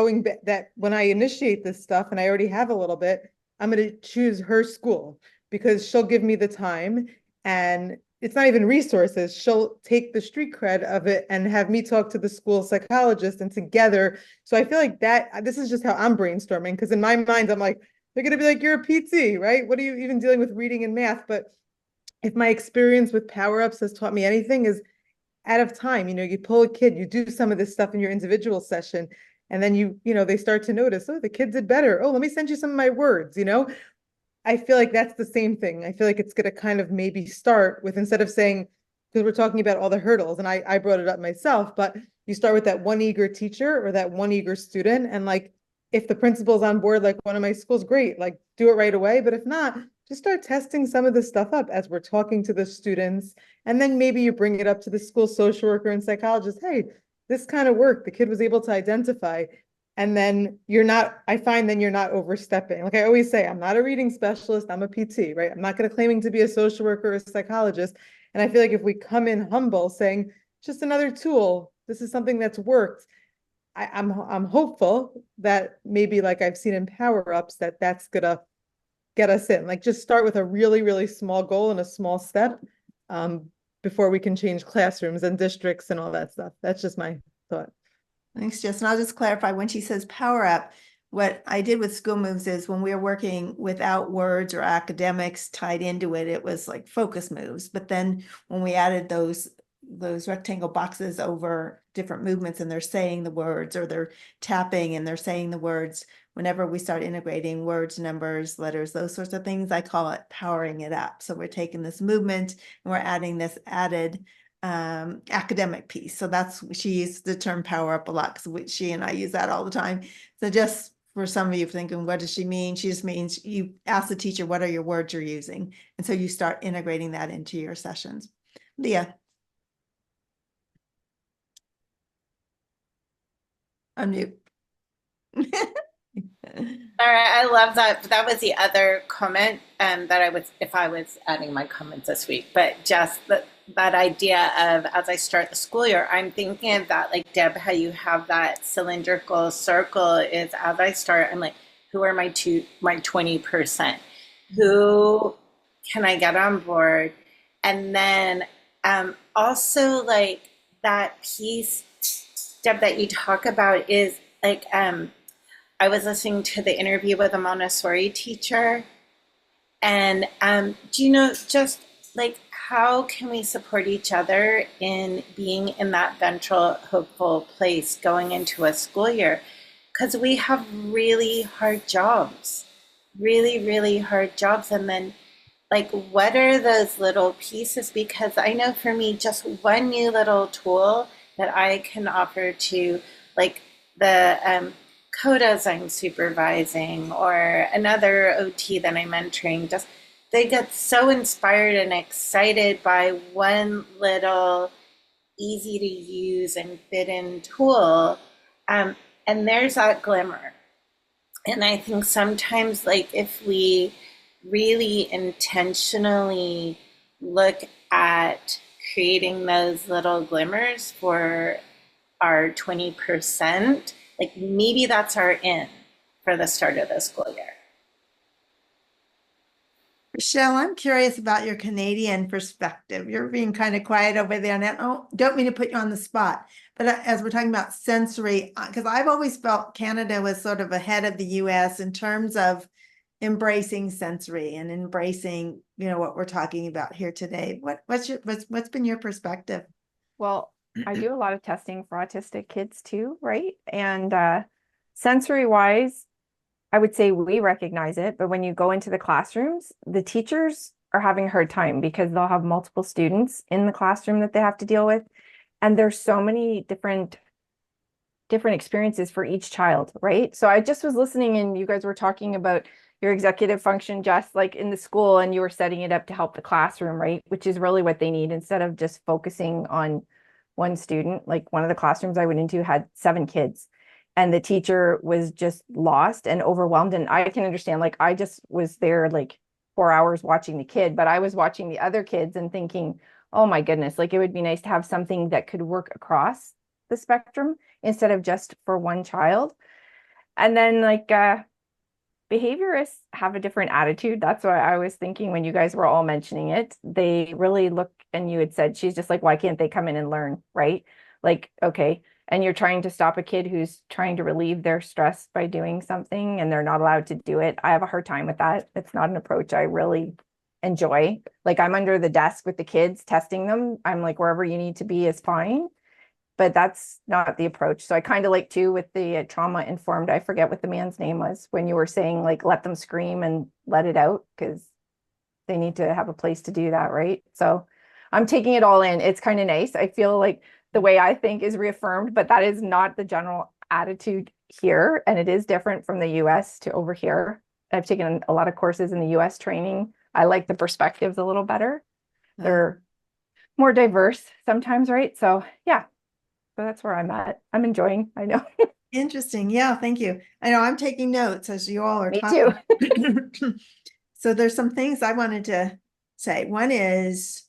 that when I initiate this stuff, and I already have a little bit, I'm going to choose her school because she'll give me the time, and it's not even resources. She'll take the street cred of it and have me talk to the school psychologist, and together. So I feel like this is just how I'm brainstorming, because in my mind, I'm like, they're going to be like, you're a PT, right? What are you even dealing with reading and math? But if my experience with Power Ups has taught me anything, is out of time, you pull a kid, you do some of this stuff in your individual session, and then they start to notice, oh, the kid did better. Oh, let me send you some of my words, I feel like that's the same thing. I feel like it's going to kind of maybe start with, instead of saying, because we're talking about all the hurdles, and I brought it up myself, but you start with that one eager teacher or that one eager student. And like, if the principal's on board, like one of my schools, great, like do it right away. But if not, just start testing some of this stuff up as we're talking to the students. And then maybe you bring it up to the school social worker and psychologist. Hey, this kind of work, the kid was able to identify. And then I find then you're not overstepping. Like I always say, I'm not a reading specialist, I'm a PT, right? I'm not going to claiming to be a social worker or a psychologist. And I feel like if we come in humble saying, just another tool, this is something that's worked, I'm hopeful that maybe like I've seen in Power Ups, that's gonna get us in. Like just start with a really, really small goal and a small step before we can change classrooms and districts and all that stuff. That's just my thought. Thanks, Jess. And I'll just clarify, when she says Power Up, what I did with School Moves is when we were working without words or academics tied into it, it was like focus moves. But then when we added those rectangle boxes over different movements, and they're saying the words, or they're tapping and they're saying the words, whenever we start integrating words, numbers, letters, those sorts of things, I call it powering it up. So we're taking this movement and we're adding this added academic piece. So she used the term power up a lot, because she and I use that all the time. So just for some of you thinking, what does she mean? She just means you ask the teacher, what are your words you're using? And so you start integrating that into your sessions. Leah. Unmute. All right, I love that. That was the other comment if I was adding my comments this week, but just that idea of, as I start the school year, I'm thinking of that, like Deb, how you have that cylindrical circle is, as I start, I'm like, who are my 20%? Who can I get on board? And then also like that piece, Deb, that you talk about is like, I was listening to the interview with a Montessori teacher, and just like, how can we support each other in being in that ventral, hopeful place going into a school year? Because we have really hard jobs, really, really hard jobs. And then like, what are those little pieces? Because I know for me, just one new little tool that I can offer to like the CODAs I'm supervising, or another OT that I'm mentoring, just they get so inspired and excited by one little easy to use and fit in tool. And there's that glimmer. And I think sometimes, like, if we really intentionally look at creating those little glimmers for our 20%, like maybe that's our in for the start of the school year. Rochelle, I'm curious about your Canadian perspective. You're being kind of quiet over there, and I don't mean to put you on the spot, but as we're talking about sensory, because I've always felt Canada was sort of ahead of the US in terms of embracing sensory and embracing, what we're talking about here today. What's been your perspective? Well, I do a lot of testing for autistic kids too, right? And sensory wise, I would say we recognize it, but when you go into the classrooms, the teachers are having a hard time because they'll have multiple students in the classroom that they have to deal with. And there's so many different experiences for each child, right? So I just was listening and you guys were talking about your executive function just like in the school, and you were setting it up to help the classroom, right? Which is really what they need instead of just focusing on one student. Like one of the classrooms I went into had 7 kids. And the teacher was just lost and overwhelmed. And I can understand, like, I just was there like 4 hours watching the kid, but I was watching the other kids and thinking, oh my goodness, like it would be nice to have something that could work across the spectrum instead of just for one child. And then like behaviorists have a different attitude. That's what I was thinking when you guys were all mentioning it. They really look, and you had said, she's just like, why can't they come in and learn, right? Like, okay. And you're trying to stop a kid who's trying to relieve their stress by doing something and they're not allowed to do it. I have a hard time with that. It's not an approach I really enjoy. Like I'm under the desk with the kids testing them. I'm like, wherever you need to be is fine. But that's not the approach. So I kind of like too with the trauma informed, I forget what the man's name was, when you were saying like, let them scream and let it out because they need to have a place to do that, right? So I'm taking it all in. It's kind of nice. I feel like the way I think is reaffirmed, but that is not the general attitude here. And it is different from the US to over here. I've taken a lot of courses in the US training. I like the perspectives a little better. They're more diverse sometimes, right? So yeah, so that's where I'm at. I'm enjoying, I know. Interesting. Yeah, thank you. I know I'm taking notes as you all are Me talking. So there's some things I wanted to say. One is,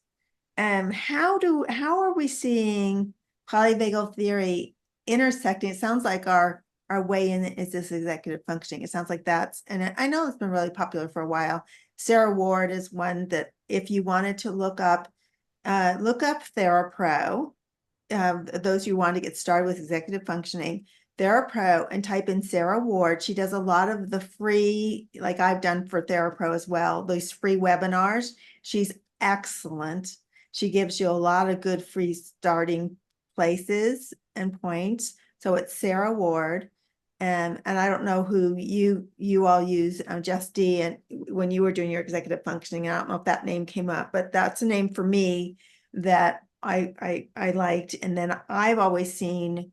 how are we seeing polyvagal theory intersecting? It sounds like our way in is this executive functioning. It sounds like that's, and I know it's been really popular for a while. Sarah Ward is one that if you wanted to look up TheraPro, those who want to get started with executive functioning, TheraPro, and type in Sarah Ward. She does a lot of the free, like I've done for TheraPro as well, those free webinars. She's excellent. She gives you a lot of good free starting places and points. So it's Sarah Ward. And I don't know who you all use, Just D, and when you were doing your executive functioning, I don't know if that name came up, but that's a name for me that I liked. And then I've always seen,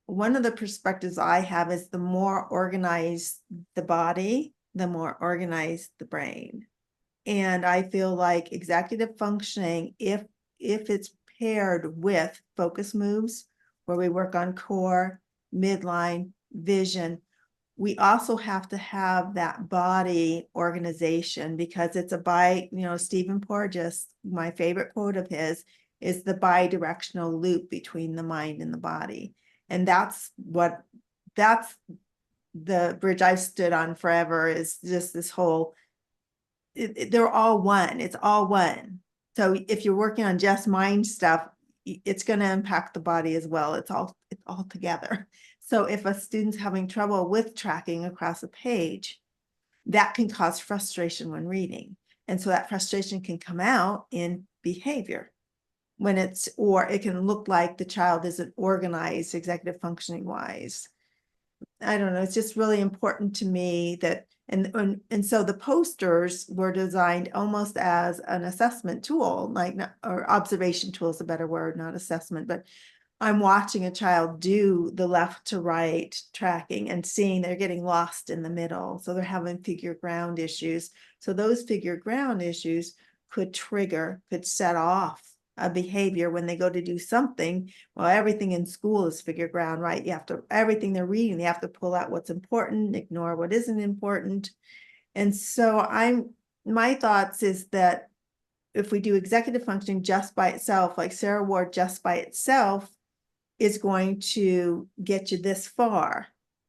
one of the perspectives I have is the more organized the body, the more organized the brain. And I feel like executive functioning, if it's paired with focus moves, where we work on core, midline, vision, we also have to have that body organization, because it's Stephen Porges, my favorite quote of his is the bi-directional loop between the mind and the body. And that's the bridge I've stood on forever, is just this whole, they're all one. It's all one. So if you're working on just mind stuff, it's going to impact the body as well. It's all together. So if a student's having trouble with tracking across a page, that can cause frustration when reading. And so that frustration can come out in behavior or it can look like the child isn't organized executive functioning wise. I don't know. It's just really important to me that, and so the posters were designed almost as an assessment tool, or observation tool is a better word, not assessment, but I'm watching a child do the left to right tracking and seeing they're getting lost in the middle. So they're having figure ground issues. So those figure ground issues could set off a behavior when they go to do something. Well, everything in school is figure ground, right? Everything they're reading, they have to pull out what's important, ignore what isn't important. And so my thoughts is that if we do executive functioning just by itself, like Sarah Ward just by itself, is going to get you this far.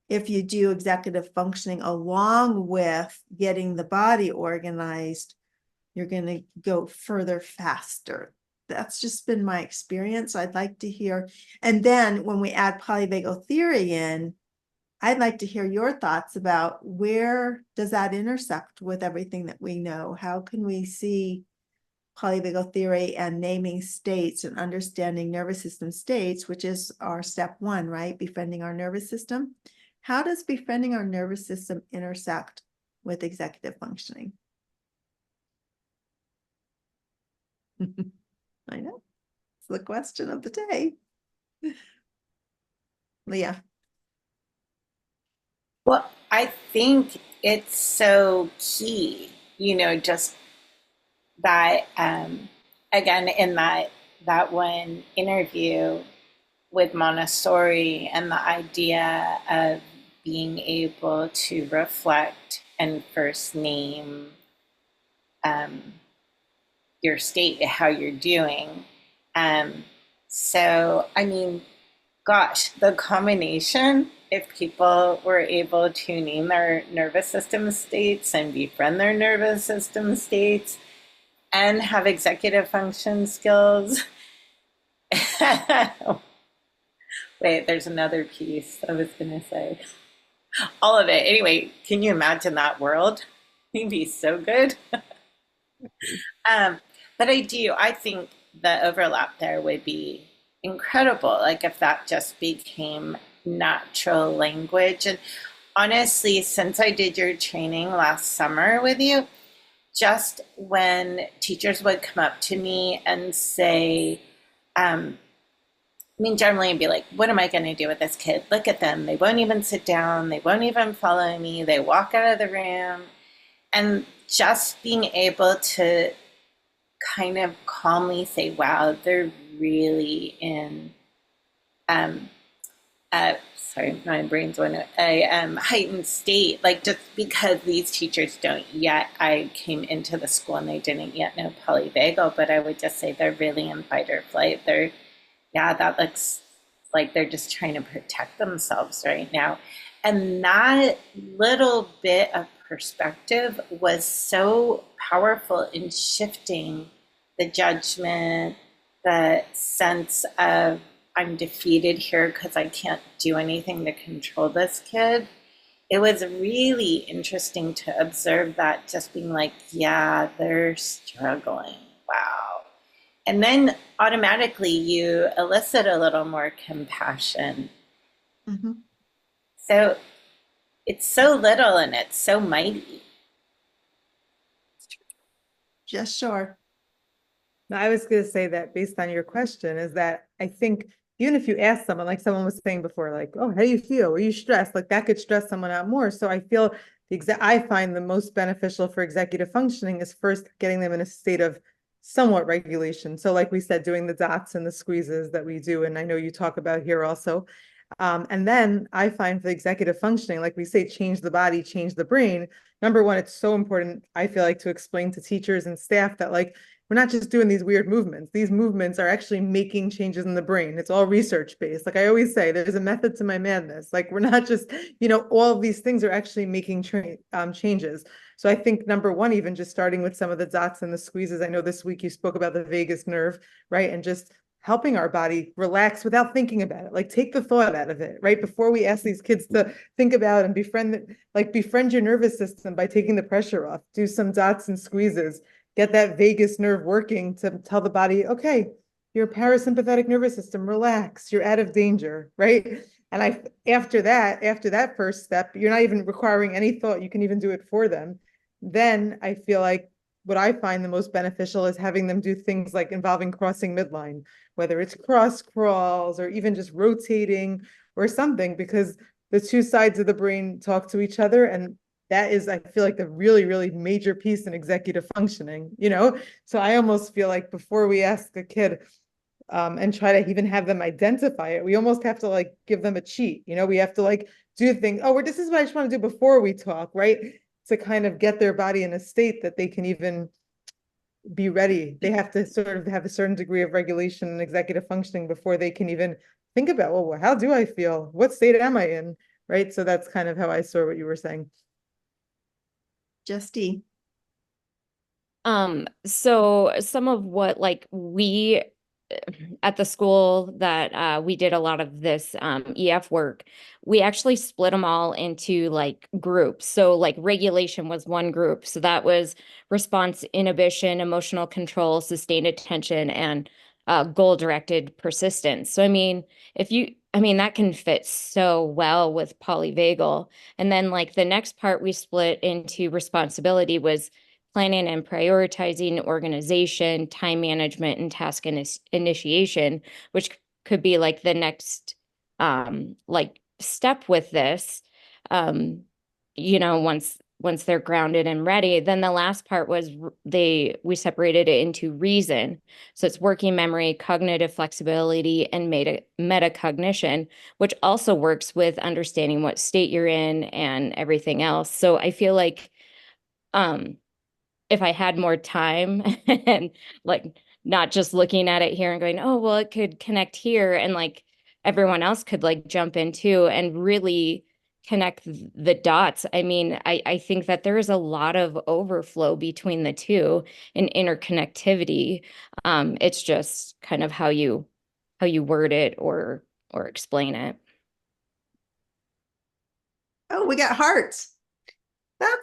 If you do executive functioning along with getting the body organized, you're going to go further faster. That's just been my experience. I'd like to hear. And then when we add polyvagal theory in, I'd like to hear your thoughts about where does that intersect with everything that we know? How can we see polyvagal theory and naming states and understanding nervous system states, which is our step one, right? Befriending our nervous system. How does befriending our nervous system intersect with executive functioning? I know. It's the question of the day. Leah. Well, I think it's so key, just that, again, in that one interview with Montessori and the idea of being able to reflect and first name your state, how you're doing. So, I mean, gosh, the combination, if people were able to name their nervous system states and befriend their nervous system states and have executive function skills. Wait, there's another piece I was going to say. All of it. Anyway, can you imagine that world? It'd be so good. But I think the overlap there would be incredible. Like if that just became natural language. And honestly, since I did your training last summer with you, just when teachers would come up to me and say, generally I'd be like, what am I going to do with this kid? Look at them. They won't even sit down. They won't even follow me. They walk out of the room. And just being able to kind of calmly say, wow, they're really in, sorry, my brain's going to a heightened state, like just because these teachers don't yet, I came into the school and they didn't yet know polyvagal, but I would just say they're really in fight or flight. That looks like they're just trying to protect themselves right now. And that little bit of perspective was so powerful in shifting the judgment, the sense of I'm defeated here because I can't do anything to control this kid. It was really interesting to observe that, just being like, yeah, they're struggling. Wow. And then automatically you elicit a little more compassion. Mm-hmm. So it's so little and it's so mighty. Just sure. No, I was going to say that based on your question is that I think even if you ask someone, like someone was saying before, like, oh, how do you feel? Are you stressed? Like that could stress someone out more. So I feel I find the most beneficial for executive functioning is first getting them in a state of somewhat regulation. So like we said, doing the dots and the squeezes that we do. And I know you talk about here also. And then I find for the executive functioning, like we say, change the body, change the brain. Number one, it's so important, I feel like, to explain to teachers and staff that like, we're not just doing these weird movements. These movements are actually making changes in the brain. It's all research based. Like I always say, there's a method to my madness. Like we're not just, all of these things are actually making changes. So I think number one, even just starting with some of the dots and the squeezes. I know this week you spoke about the vagus nerve, right? And just helping our body relax without thinking about it. Like take the thought out of it, right? Before we ask these kids to think about and befriend your nervous system by taking the pressure off, do some dots and squeezes, get that vagus nerve working to tell the body, okay, your parasympathetic nervous system, relax, you're out of danger, right? And after that first step, you're not even requiring any thought. You can even do it for them. Then I feel like what I find the most beneficial is having them do things like involving crossing midline, whether it's cross crawls or even just rotating or something, because the two sides of the brain talk to each other. And that is, I feel like, the really, really major piece in executive functioning, So I almost feel like before we ask a kid and try to even have them identify it, we almost have to like give them a cheat. We have to like do things. Oh, this is what I just want to do before we talk, right? To kind of get their body in a state that they can even be ready. They have to sort of have a certain degree of regulation and executive functioning before they can even think about, well, how do I feel? What state am I in? Right. So that's kind of how I saw what you were saying. Justy. So some of what like we at the school that we did a lot of this EF work, we actually split them all into like groups. So like regulation was one group. So that was response inhibition, emotional control, sustained attention, and goal-directed persistence. So I mean, that can fit so well with polyvagal. And then like the next part we split into responsibility was planning and prioritizing, organization, time management, and task initiation, which could be like the next like step with this. Once they're grounded and ready. Then the last part was we separated it into reason. So it's working memory, cognitive flexibility, and metacognition, which also works with understanding what state you're in and everything else. So I feel like if I had more time and like not just looking at it here and going, oh, well, it could connect here, and like everyone else could like jump into and really connect the dots. I mean, I think that there is a lot of overflow between the two and interconnectivity. It's just kind of how you word it or explain it. Oh, we got hearts.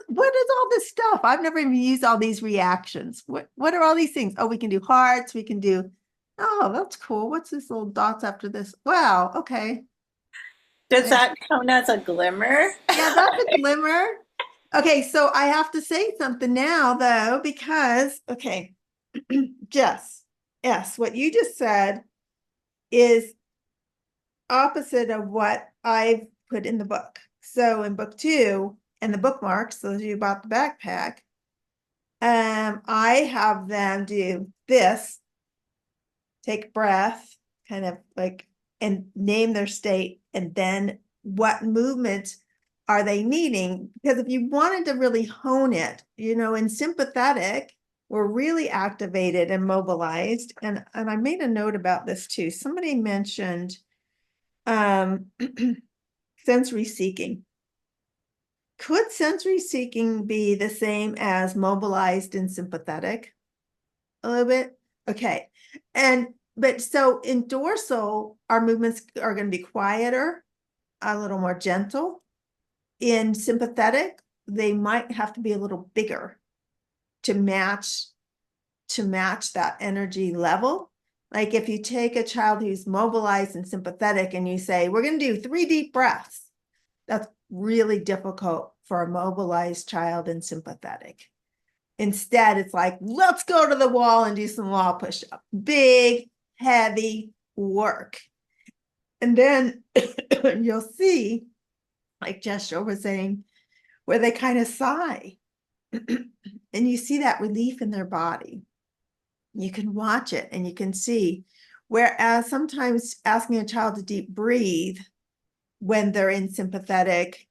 What is all this stuff? I've never even used all these reactions. What are all these things? Oh, we can do hearts. We can do, oh, that's cool. What's this little dots after this? Wow. Okay. Does that count as a glimmer? Yeah, that's a glimmer. Okay, so I have to say something now though, because, okay, Jess, yes, what you just said is opposite of what I've put in the book. So in book 2, and the bookmarks, those of you bought the backpack, I have them do this, take a breath, kind of like, and name their state, and then what movement are they needing? Because if you wanted to really hone it, in sympathetic, we're really activated and mobilized. And I made a note about this too. Somebody mentioned sensory seeking. Could sensory seeking be the same as mobilized and sympathetic? A little bit? Okay. But so in dorsal, our movements are going to be quieter, a little more gentle. In sympathetic, they might have to be a little bigger to match that energy level. Like if you take a child who's mobilized and sympathetic and you say, we're going to do 3 deep breaths, that's really difficult for a mobilized child and sympathetic. Instead, it's like, let's go to the wall and do some wall push-up. Big, heavy work. And then you'll see, like Jessica was saying, where they kind of sigh. And you see that relief in their body. You can watch it and you can see. Whereas sometimes asking a child to deep breathe when they're in sympathetic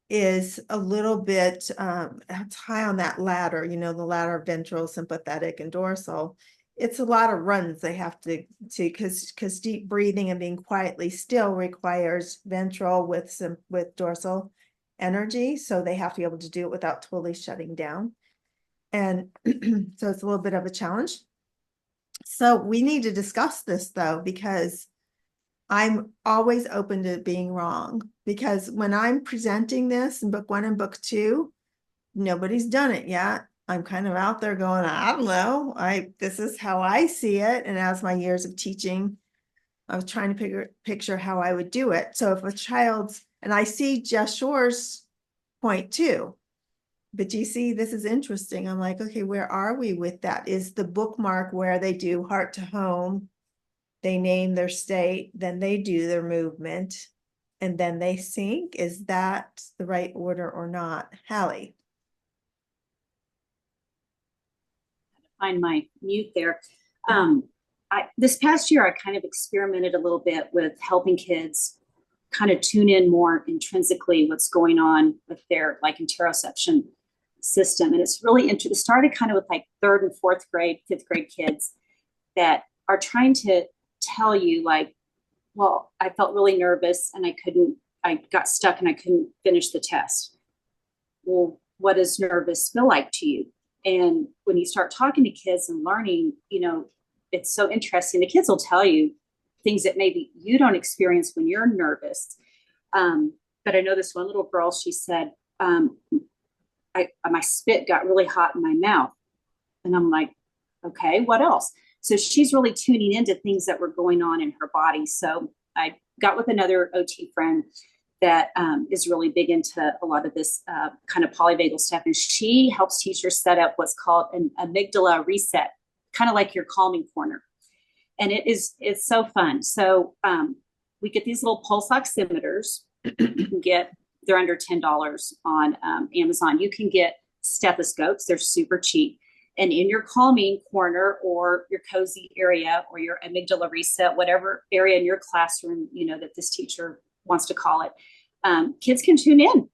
is a little bit, it's high on that ladder, the ladder of ventral, sympathetic, and dorsal. It's a lot of runs they have to because deep breathing and being quietly still requires ventral with dorsal energy. So they have to be able to do it without totally shutting down. And so it's a little bit of a challenge. So we need to discuss this though, because I'm always open to being wrong, because when I'm presenting this in book 1 and book 2, nobody's done it yet. I'm kind of out there going, I don't know. This is how I see it. And as my years of teaching, I was trying to picture how I would do it. So if a child's, and I see Jess Shore's point too, but you see, this is interesting. I'm like, okay, where are we with that? Is the bookmark where they do heart to home? They name their state, then they do their movement, and then they sync. Is that the right order or not? Hallie? Find my mute there. This past year, I kind of experimented a little bit with helping kids kind of tune in more intrinsically what's going on with their like interoception system. And it's really interesting. It started kind of with like 3rd and 4th grade, 5th grade kids that are trying to tell you like, well, I felt really nervous and I got stuck and I couldn't finish the test. Well, what does nervous feel like to you? And when you start talking to kids and learning, it's so interesting. The kids will tell you things that maybe you don't experience when you're nervous. But I know this one little girl, she said, my spit got really hot in my mouth. And I'm like, okay, what else? So she's really tuning into things that were going on in her body. So I got with another OT friend that is really big into a lot of this kind of polyvagal stuff. And she helps teachers set up what's called an amygdala reset, kind of like your calming corner. And it's so fun. So we get these little pulse oximeters. You can get, they're under $10 on Amazon. You can get stethoscopes. They're super cheap. And in your calming corner or your cozy area or your amygdala reset, whatever area in your classroom, that this teacher wants to call it, kids can tune in,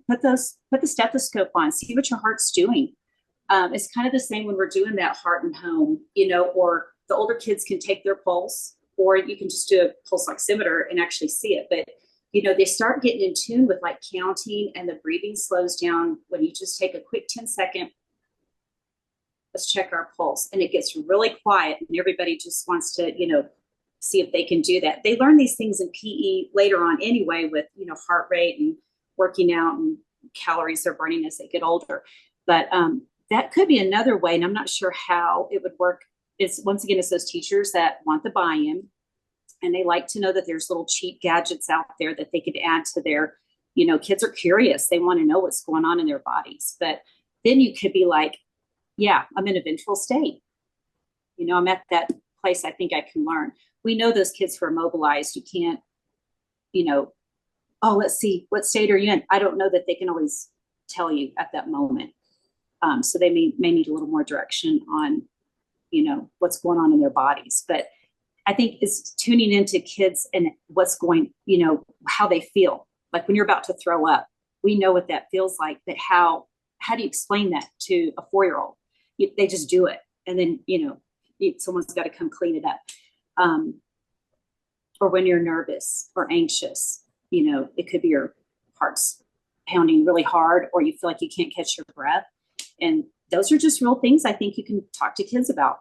put the stethoscope on, see what your heart's doing. It's kind of the same when we're doing that heart and home, or the older kids can take their pulse, or you can just do a pulse oximeter and actually see it. But, they start getting in tune with like counting, and the breathing slows down when you just take a quick 10-second, let's check our pulse. And it gets really quiet and everybody just wants to, see if they can do that. They learn these things in PE later on anyway with, heart rate and working out and calories they're burning as they get older. But that could be another way. And I'm not sure how it would work. It's once again, it's those teachers that want the buy-in and they like to know that there's little cheap gadgets out there that they could add to their, kids are curious. They want to know what's going on in their bodies. But then you could be like, yeah, I'm in a ventral state. I'm at that place I think I can learn. We know those kids who are mobilized, you can't, oh, let's see, what state are you in? I don't know that they can always tell you at that moment. So they may need a little more direction on, what's going on in their bodies. But I think it's tuning into kids and what's going, how they feel. Like when you're about to throw up, we know what that feels like, but how do you explain that to a 4-year-old? They just do it. And then, someone's got to come clean it up. Or when you're nervous or anxious, it could be your heart's pounding really hard, or you feel like you can't catch your breath. And those are just real things I think you can talk to kids about.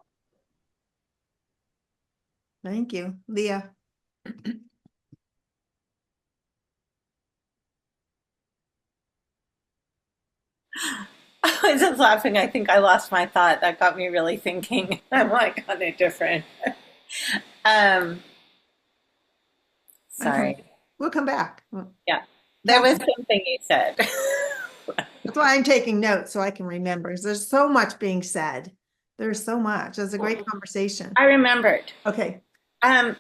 Thank you, Leah. I was just laughing. I think I lost my thought. That got me really thinking. I'm like on a different. Sorry. We'll come back. Yeah, there was something you said. That's why I'm taking notes so I can remember. 'Cause there's so much being said. There's so much. It was a great conversation. I remembered. Okay.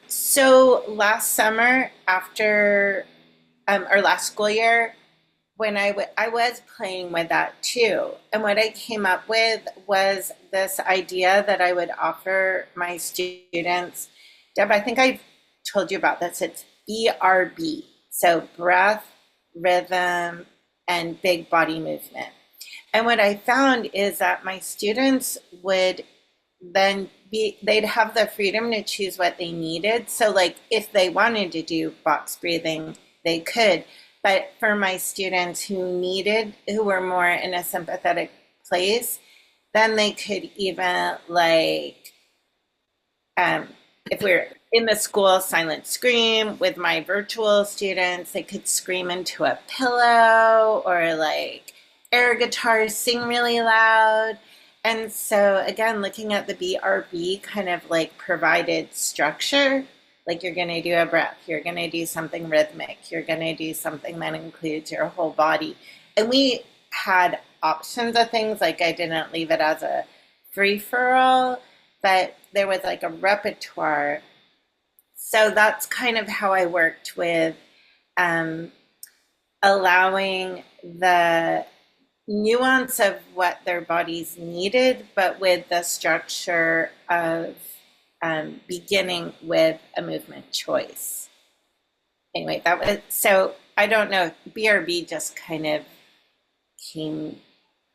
So last summer after, or last school year, when I was playing with that too. And what I came up with was this idea that I would offer my students. Deb, I think I've told you about this. It's BRB. So breath, rhythm, and big body movement. And what I found is that my students would then they'd have the freedom to choose what they needed. So like if they wanted to do box breathing, they could. But for my students who were more in a sympathetic place, then they could even like, if we're in the school silent scream with my virtual students, they could scream into a pillow or like air guitars, sing really loud. And so again, looking at the BRB kind of like provided structure, like you're going to do a breath, you're going to do something rhythmic, you're going to do something that includes your whole body. And we had options of things, like I didn't leave it as a free-for-all, but there was like a repertoire. So that's kind of how I worked with allowing the nuance of what their bodies needed, but with the structure of beginning with a movement choice. Anyway, that was, so I don't know, BRB just kind of came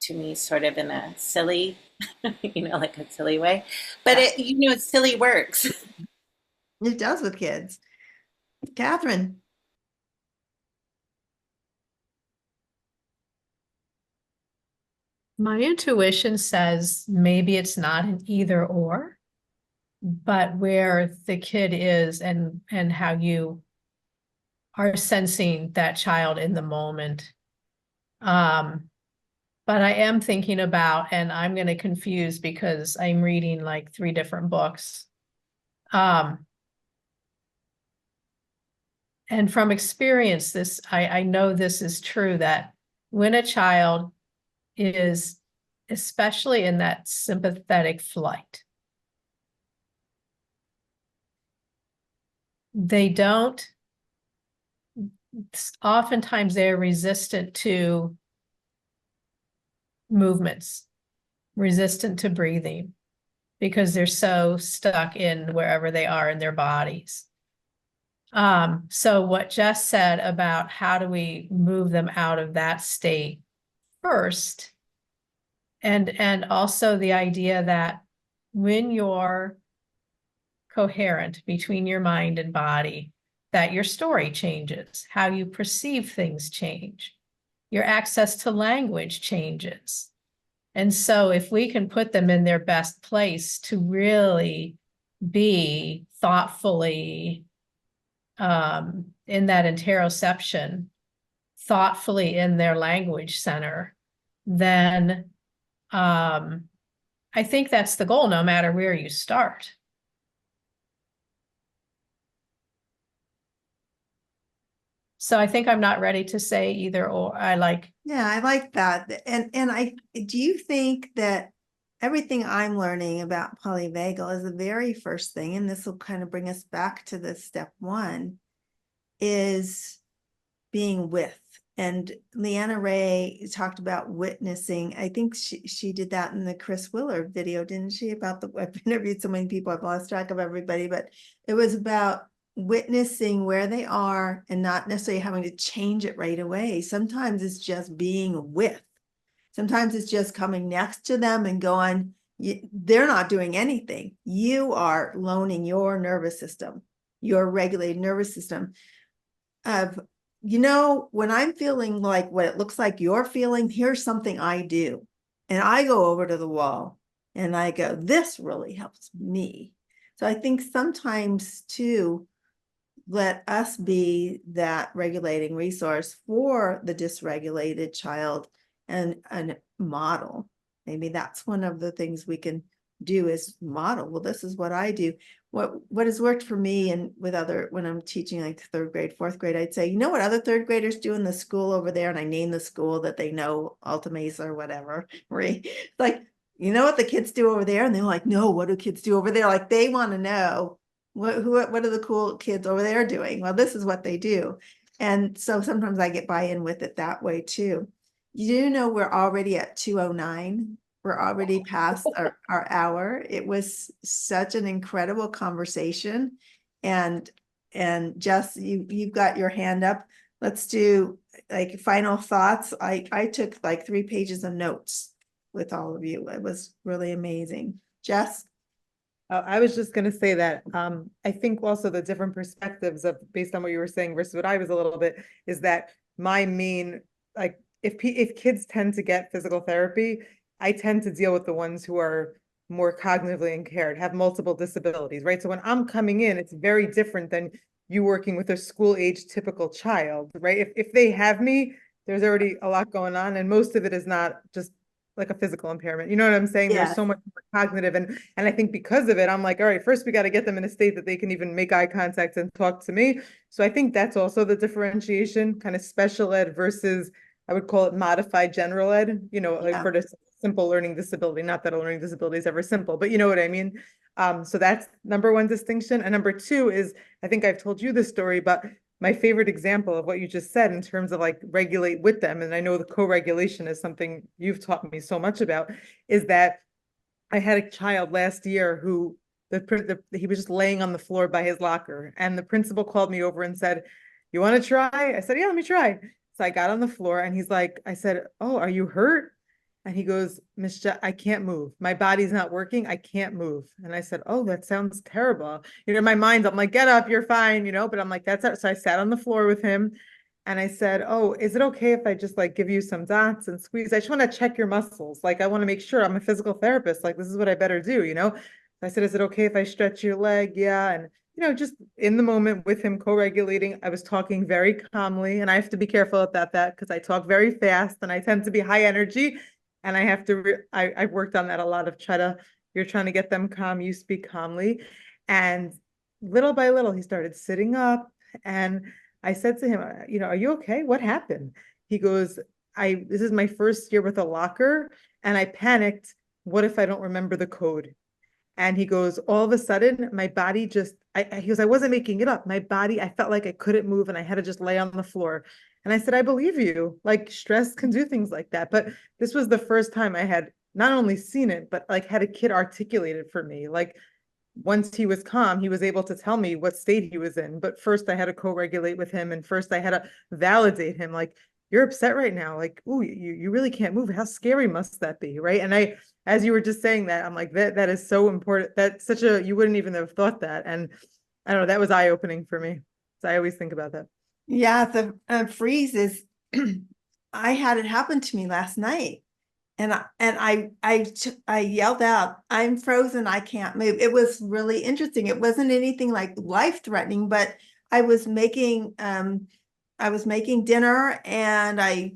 to me sort of in a silly, like a silly way, but it, silly works. It does with kids. Catherine. My intuition says maybe it's not an either or, but where the kid is and how you are sensing that child in the moment. But I am thinking about, and I'm going to confuse because I'm reading like 3 different books. And from experience, I know this is true, that when a child is especially in that sympathetic flight, oftentimes they're resistant to movements, resistant to breathing, because they're so stuck in wherever they are in their bodies. So what Jess said about how do we move them out of that state first, and also the idea that when you're coherent between your mind and body, that your story changes, how you perceive things change, your access to language changes. And so if we can put them in their best place to really be thoughtfully in that interoception, thoughtfully in their language center, then I think that's the goal, no matter where you start. So I think I'm not ready to say either or. Yeah, I like that. And do you think that everything I'm learning about polyvagal is the very first thing, and this will kind of bring us back to the step 1, is being with. And Leanna Ray talked about witnessing. I think she did that in the Chris Willard video, didn't she? I've interviewed so many people, I've lost track of everybody, but it was about witnessing where they are and not necessarily having to change it right away. Sometimes it's just being with. Sometimes it's just coming next to them and going, they're not doing anything. You are loaning your nervous system, your regulated nervous system of, when I'm feeling like what it looks like you're feeling, here's something I do. And I go over to the wall and I go, this really helps me. So I think sometimes too, let us be that regulating resource for the dysregulated child and model. Maybe that's one of the things we can do is model. Well, this is what I do. What has worked for me and with when I'm teaching like 3rd grade, 4th grade, I'd say, what other 3rd graders do in the school over there? And I name the school that they know, Alta Mesa or whatever, right? Like, what the kids do over there? And they're like, no, what do kids do over there? Like they want to know what are the cool kids over there doing? Well, this is what they do. And so sometimes I get buy-in with it that way too. We're already at 2:09. We're already past our hour. It was such an incredible conversation. And Jess, you've got your hand up. Let's do like final thoughts. I took like 3 pages of notes with all of you. It was really amazing. Jess? I was just going to say that I think also the different perspectives of based on what you were saying versus what I was a little bit is that my main, like if kids tend to get physical therapy, I tend to deal with the ones who are more cognitively impaired, have multiple disabilities, right? So when I'm coming in, it's very different than you working with a school age typical child, right? If they have me, there's already a lot going on, and most of it is not just like a physical impairment. You know what I'm saying? Yes. There's so much more cognitive, and I think because of it, I'm like, all right, first we got to get them in a state that they can even make eye contact and talk to me. So I think that's also the differentiation, kind of special ed versus I would call it modified general ed, like for the simple learning disability, not that a learning disability is ever simple, but you know what I mean? So that's number 1 distinction. And number 2 is, I think I've told you this story, but my favorite example of what you just said in terms of like regulate with them, and I know the co-regulation is something you've taught me so much about, is that I had a child last year who he was just laying on the floor by his locker, and the principal called me over and said, "You want to try?" I said, "Yeah, let me try." So I got on the floor and he's like, I said, "Oh, are you hurt?" And he goes, "Miss Je, I can't move. My body's not working. I can't move." And I said, "Oh, that sounds terrible." In my mind, I'm like, "Get up, you're fine," but I'm like, that's it. So I sat on the floor with him And I said, oh, is it okay if I just like give you some dots and squeeze? I just want to check your muscles. Like, I want to make sure. I'm a physical therapist. Like, this is what I better do, you know? I said, is it okay if I stretch your leg? Yeah. And, you know, just in the moment with him co-regulating, I was talking very calmly, and I have to be careful about that because I talk very fast and I tend to be high energy. And I have to, I've worked on that a lot of you're trying to get them calm, you speak calmly. And little by little, he started sitting up, and I said to him, you know, are you okay? What happened? He goes, this is my first year with a locker, and I panicked. What if I don't remember the code? And he goes, all of a sudden, my body just, he goes, I wasn't making it up. My body, I felt like I couldn't move and I had to just lay on the floor. And I said, I believe you. Like, stress can do things like that. But this was the first time I had not only seen it, but like had a kid articulate it for me. Like, once he was calm, he was able to tell me what state he was in. But first I had to co-regulate with him. And first I had to validate him. Like, you're upset right now. Like, oh, you really can't move. How scary must that be? Right. And as you were just saying that, I'm like, that is so important. That's you wouldn't even have thought that. And I don't know, that was eye-opening for me. So I always think about that. Yeah, the freeze is, I had it happen to me last night. And I yelled out, I'm frozen, I can't move. It was really interesting. It wasn't anything like life-threatening, but I was making dinner, and I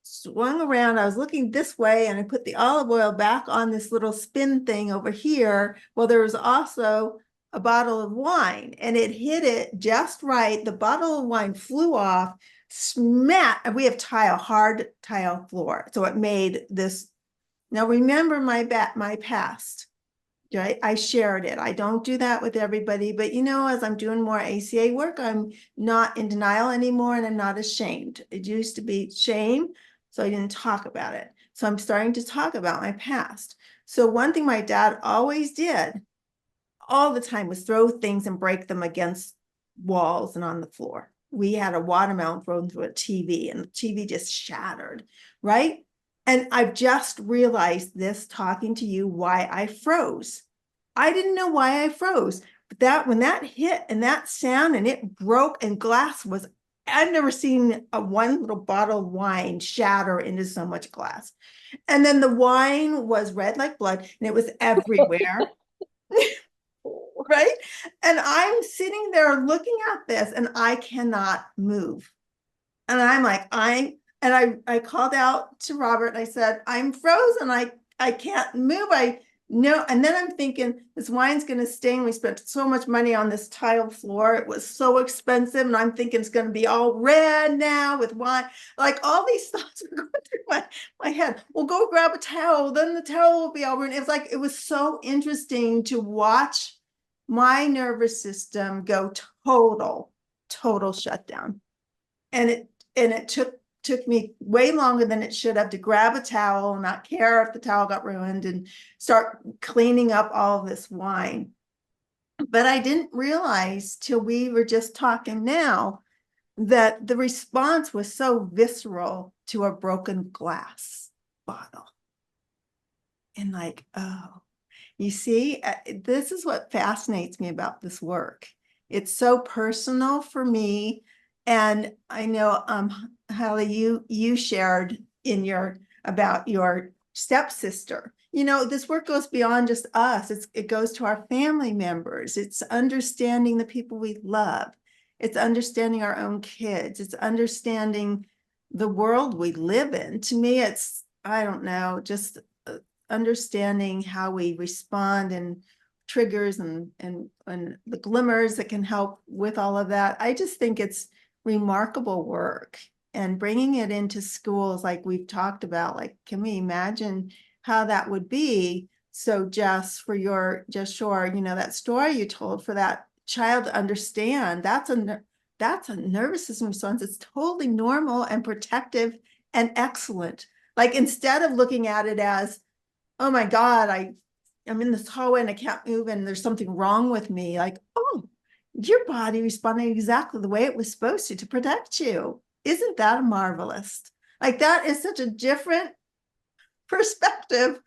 swung around. I was looking this way, and I put the olive oil back on this little spin thing over here. Well, there was also a bottle of wine, and it hit it just right. The bottle of wine flew off, smack. We have hard tile floor. So it made this. Now remember my past, right? I shared it. I don't do that with everybody, but you know, as I'm doing more ACA work, I'm not in denial anymore, and I'm not ashamed. It used to be shame, so I didn't talk about it. So I'm starting to talk about my past. So one thing my dad always did all the time was throw things and break them against walls and on the floor. We had a watermelon thrown through a TV, and the TV just shattered, right? And I've just realized this talking to you, why I froze. I didn't know why I froze, but when that hit and that sound and it broke, and glass was, I've never seen one little bottle of wine shatter into so much glass. And then the wine was red like blood, and it was everywhere. Right? And I'm sitting there looking at this, and I cannot move. And I'm like, I called out to Robert, and I said, I'm frozen. I can't move. I know. And then I'm thinking, this wine's going to stain. We spent so much money on this tile floor. It was so expensive. And I'm thinking it's going to be all red now with wine. Like, all these thoughts are going through my head. Well, go grab a towel. Then the towel will be all ruined. It's like, it was so interesting to watch my nervous system go total shutdown. And it took me way longer than it should have to grab a towel, not care if the towel got ruined, and start cleaning up all of this wine. But I didn't realize till we were just talking now that the response was so visceral to a broken glass bottle. And like, oh, you see, this is what fascinates me about this work. It's so personal for me. And I know, Holly, you shared about your stepsister. You know, this work goes beyond just us. It goes to our family members. It's understanding the people we love. It's understanding our own kids. It's understanding the world we live in. To me, it's, I don't know, just understanding how we respond and triggers and the glimmers that can help with all of that. I just think it's remarkable work, and bringing it into schools like we've talked about. Like, can we imagine how that would be? So Jess, sure, you know, that story you told, for that child to understand, that's a nervous system response. It's totally normal and protective and excellent. Like, instead of looking at it as, oh my God, I'm in this hallway and I can't move and there's something wrong with me. Like, oh, your body responded exactly the way it was supposed to protect you. Isn't that marvelous? Like, that is such a different perspective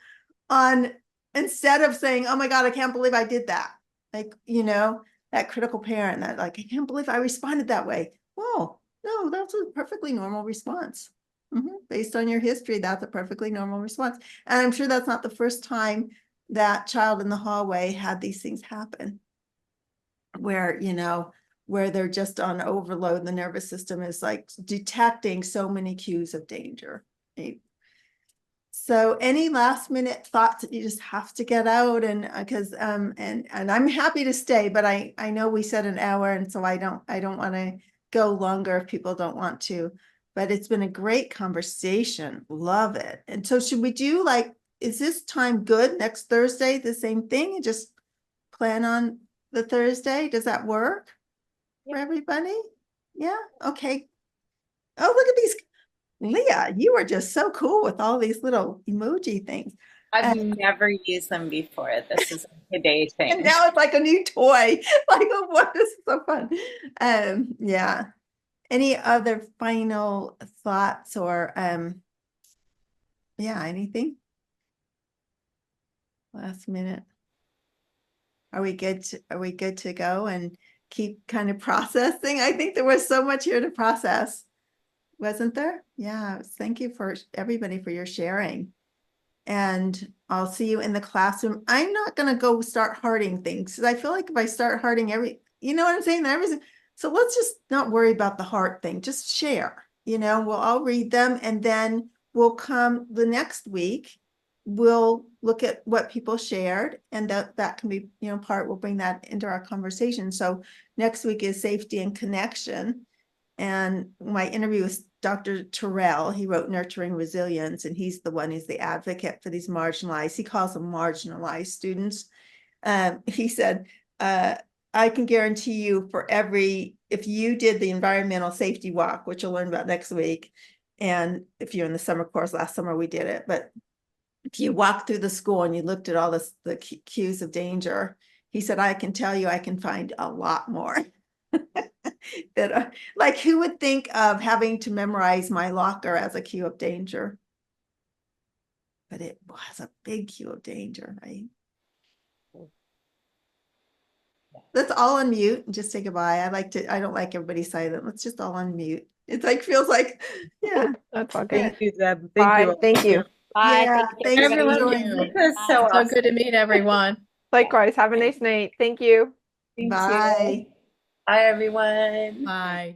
on, instead of saying, oh my God, I can't believe I did that. Like, you know, that critical parent that, like, I can't believe I responded that way. Oh, no, that's a perfectly normal response. Based on your history, that's a perfectly normal response. And I'm sure that's not the first time that child in the hallway had these things happen. Where, where they're just on overload, the nervous system is like detecting so many cues of danger. Right? So any last minute thoughts that you just have to get out, and because and I'm happy to stay, but I know we said an hour, and so I don't want to go longer if people don't want to. But it's been a great conversation. Love it. And so should we do like, is this time good next Thursday, the same thing, and just plan on the Thursday? Does that work for everybody? Yeah. Okay. Oh, look at these. Leah, you are just so cool with all these little emoji things. I've never used them before. This is a today thing. And now it's like a new toy. Like, oh, what? This is so fun. Yeah. Any other final thoughts or yeah, anything? Last minute. Are we good to go and keep kind of processing? I think there was so much here to process. Wasn't there? Yeah. Thank you for everybody for your sharing. And I'll see you in the classroom. I'm not going to go start hearting things because I feel like if I start hearting you know what I'm saying? So let's just not worry about the heart thing. Just share, we'll all read them, and then we'll come the next week. We'll look at what people shared, and that can be, we'll bring that into our conversation. So next week is safety and connection. And my interview with Dr. Terrell, he wrote Nurturing Resilience, and he's the advocate for these marginalized, he calls them marginalized students. He said, I can guarantee you if you did the environmental safety walk, which you'll learn about next week, and if you're in the summer course, last summer we did it, but if you walked through the school and you looked at all the cues of danger, he said, I can tell you, I can find a lot more. That like, who would think of having to memorize my locker as a cue of danger? But it was a big cue of danger, right? Let's all unmute and just say goodbye. I don't like everybody silent. Let's just all unmute. It's like, feels like, yeah. That's all good. Thank you, Deb. Thank Bye. you. Thank you. Bye. Yeah, Thank you. thanks for Everyone, joining. this is so So awesome. good to meet everyone. Likewise. Have a nice night. Thank you. Thank you. Bye. Bye, everyone. Bye.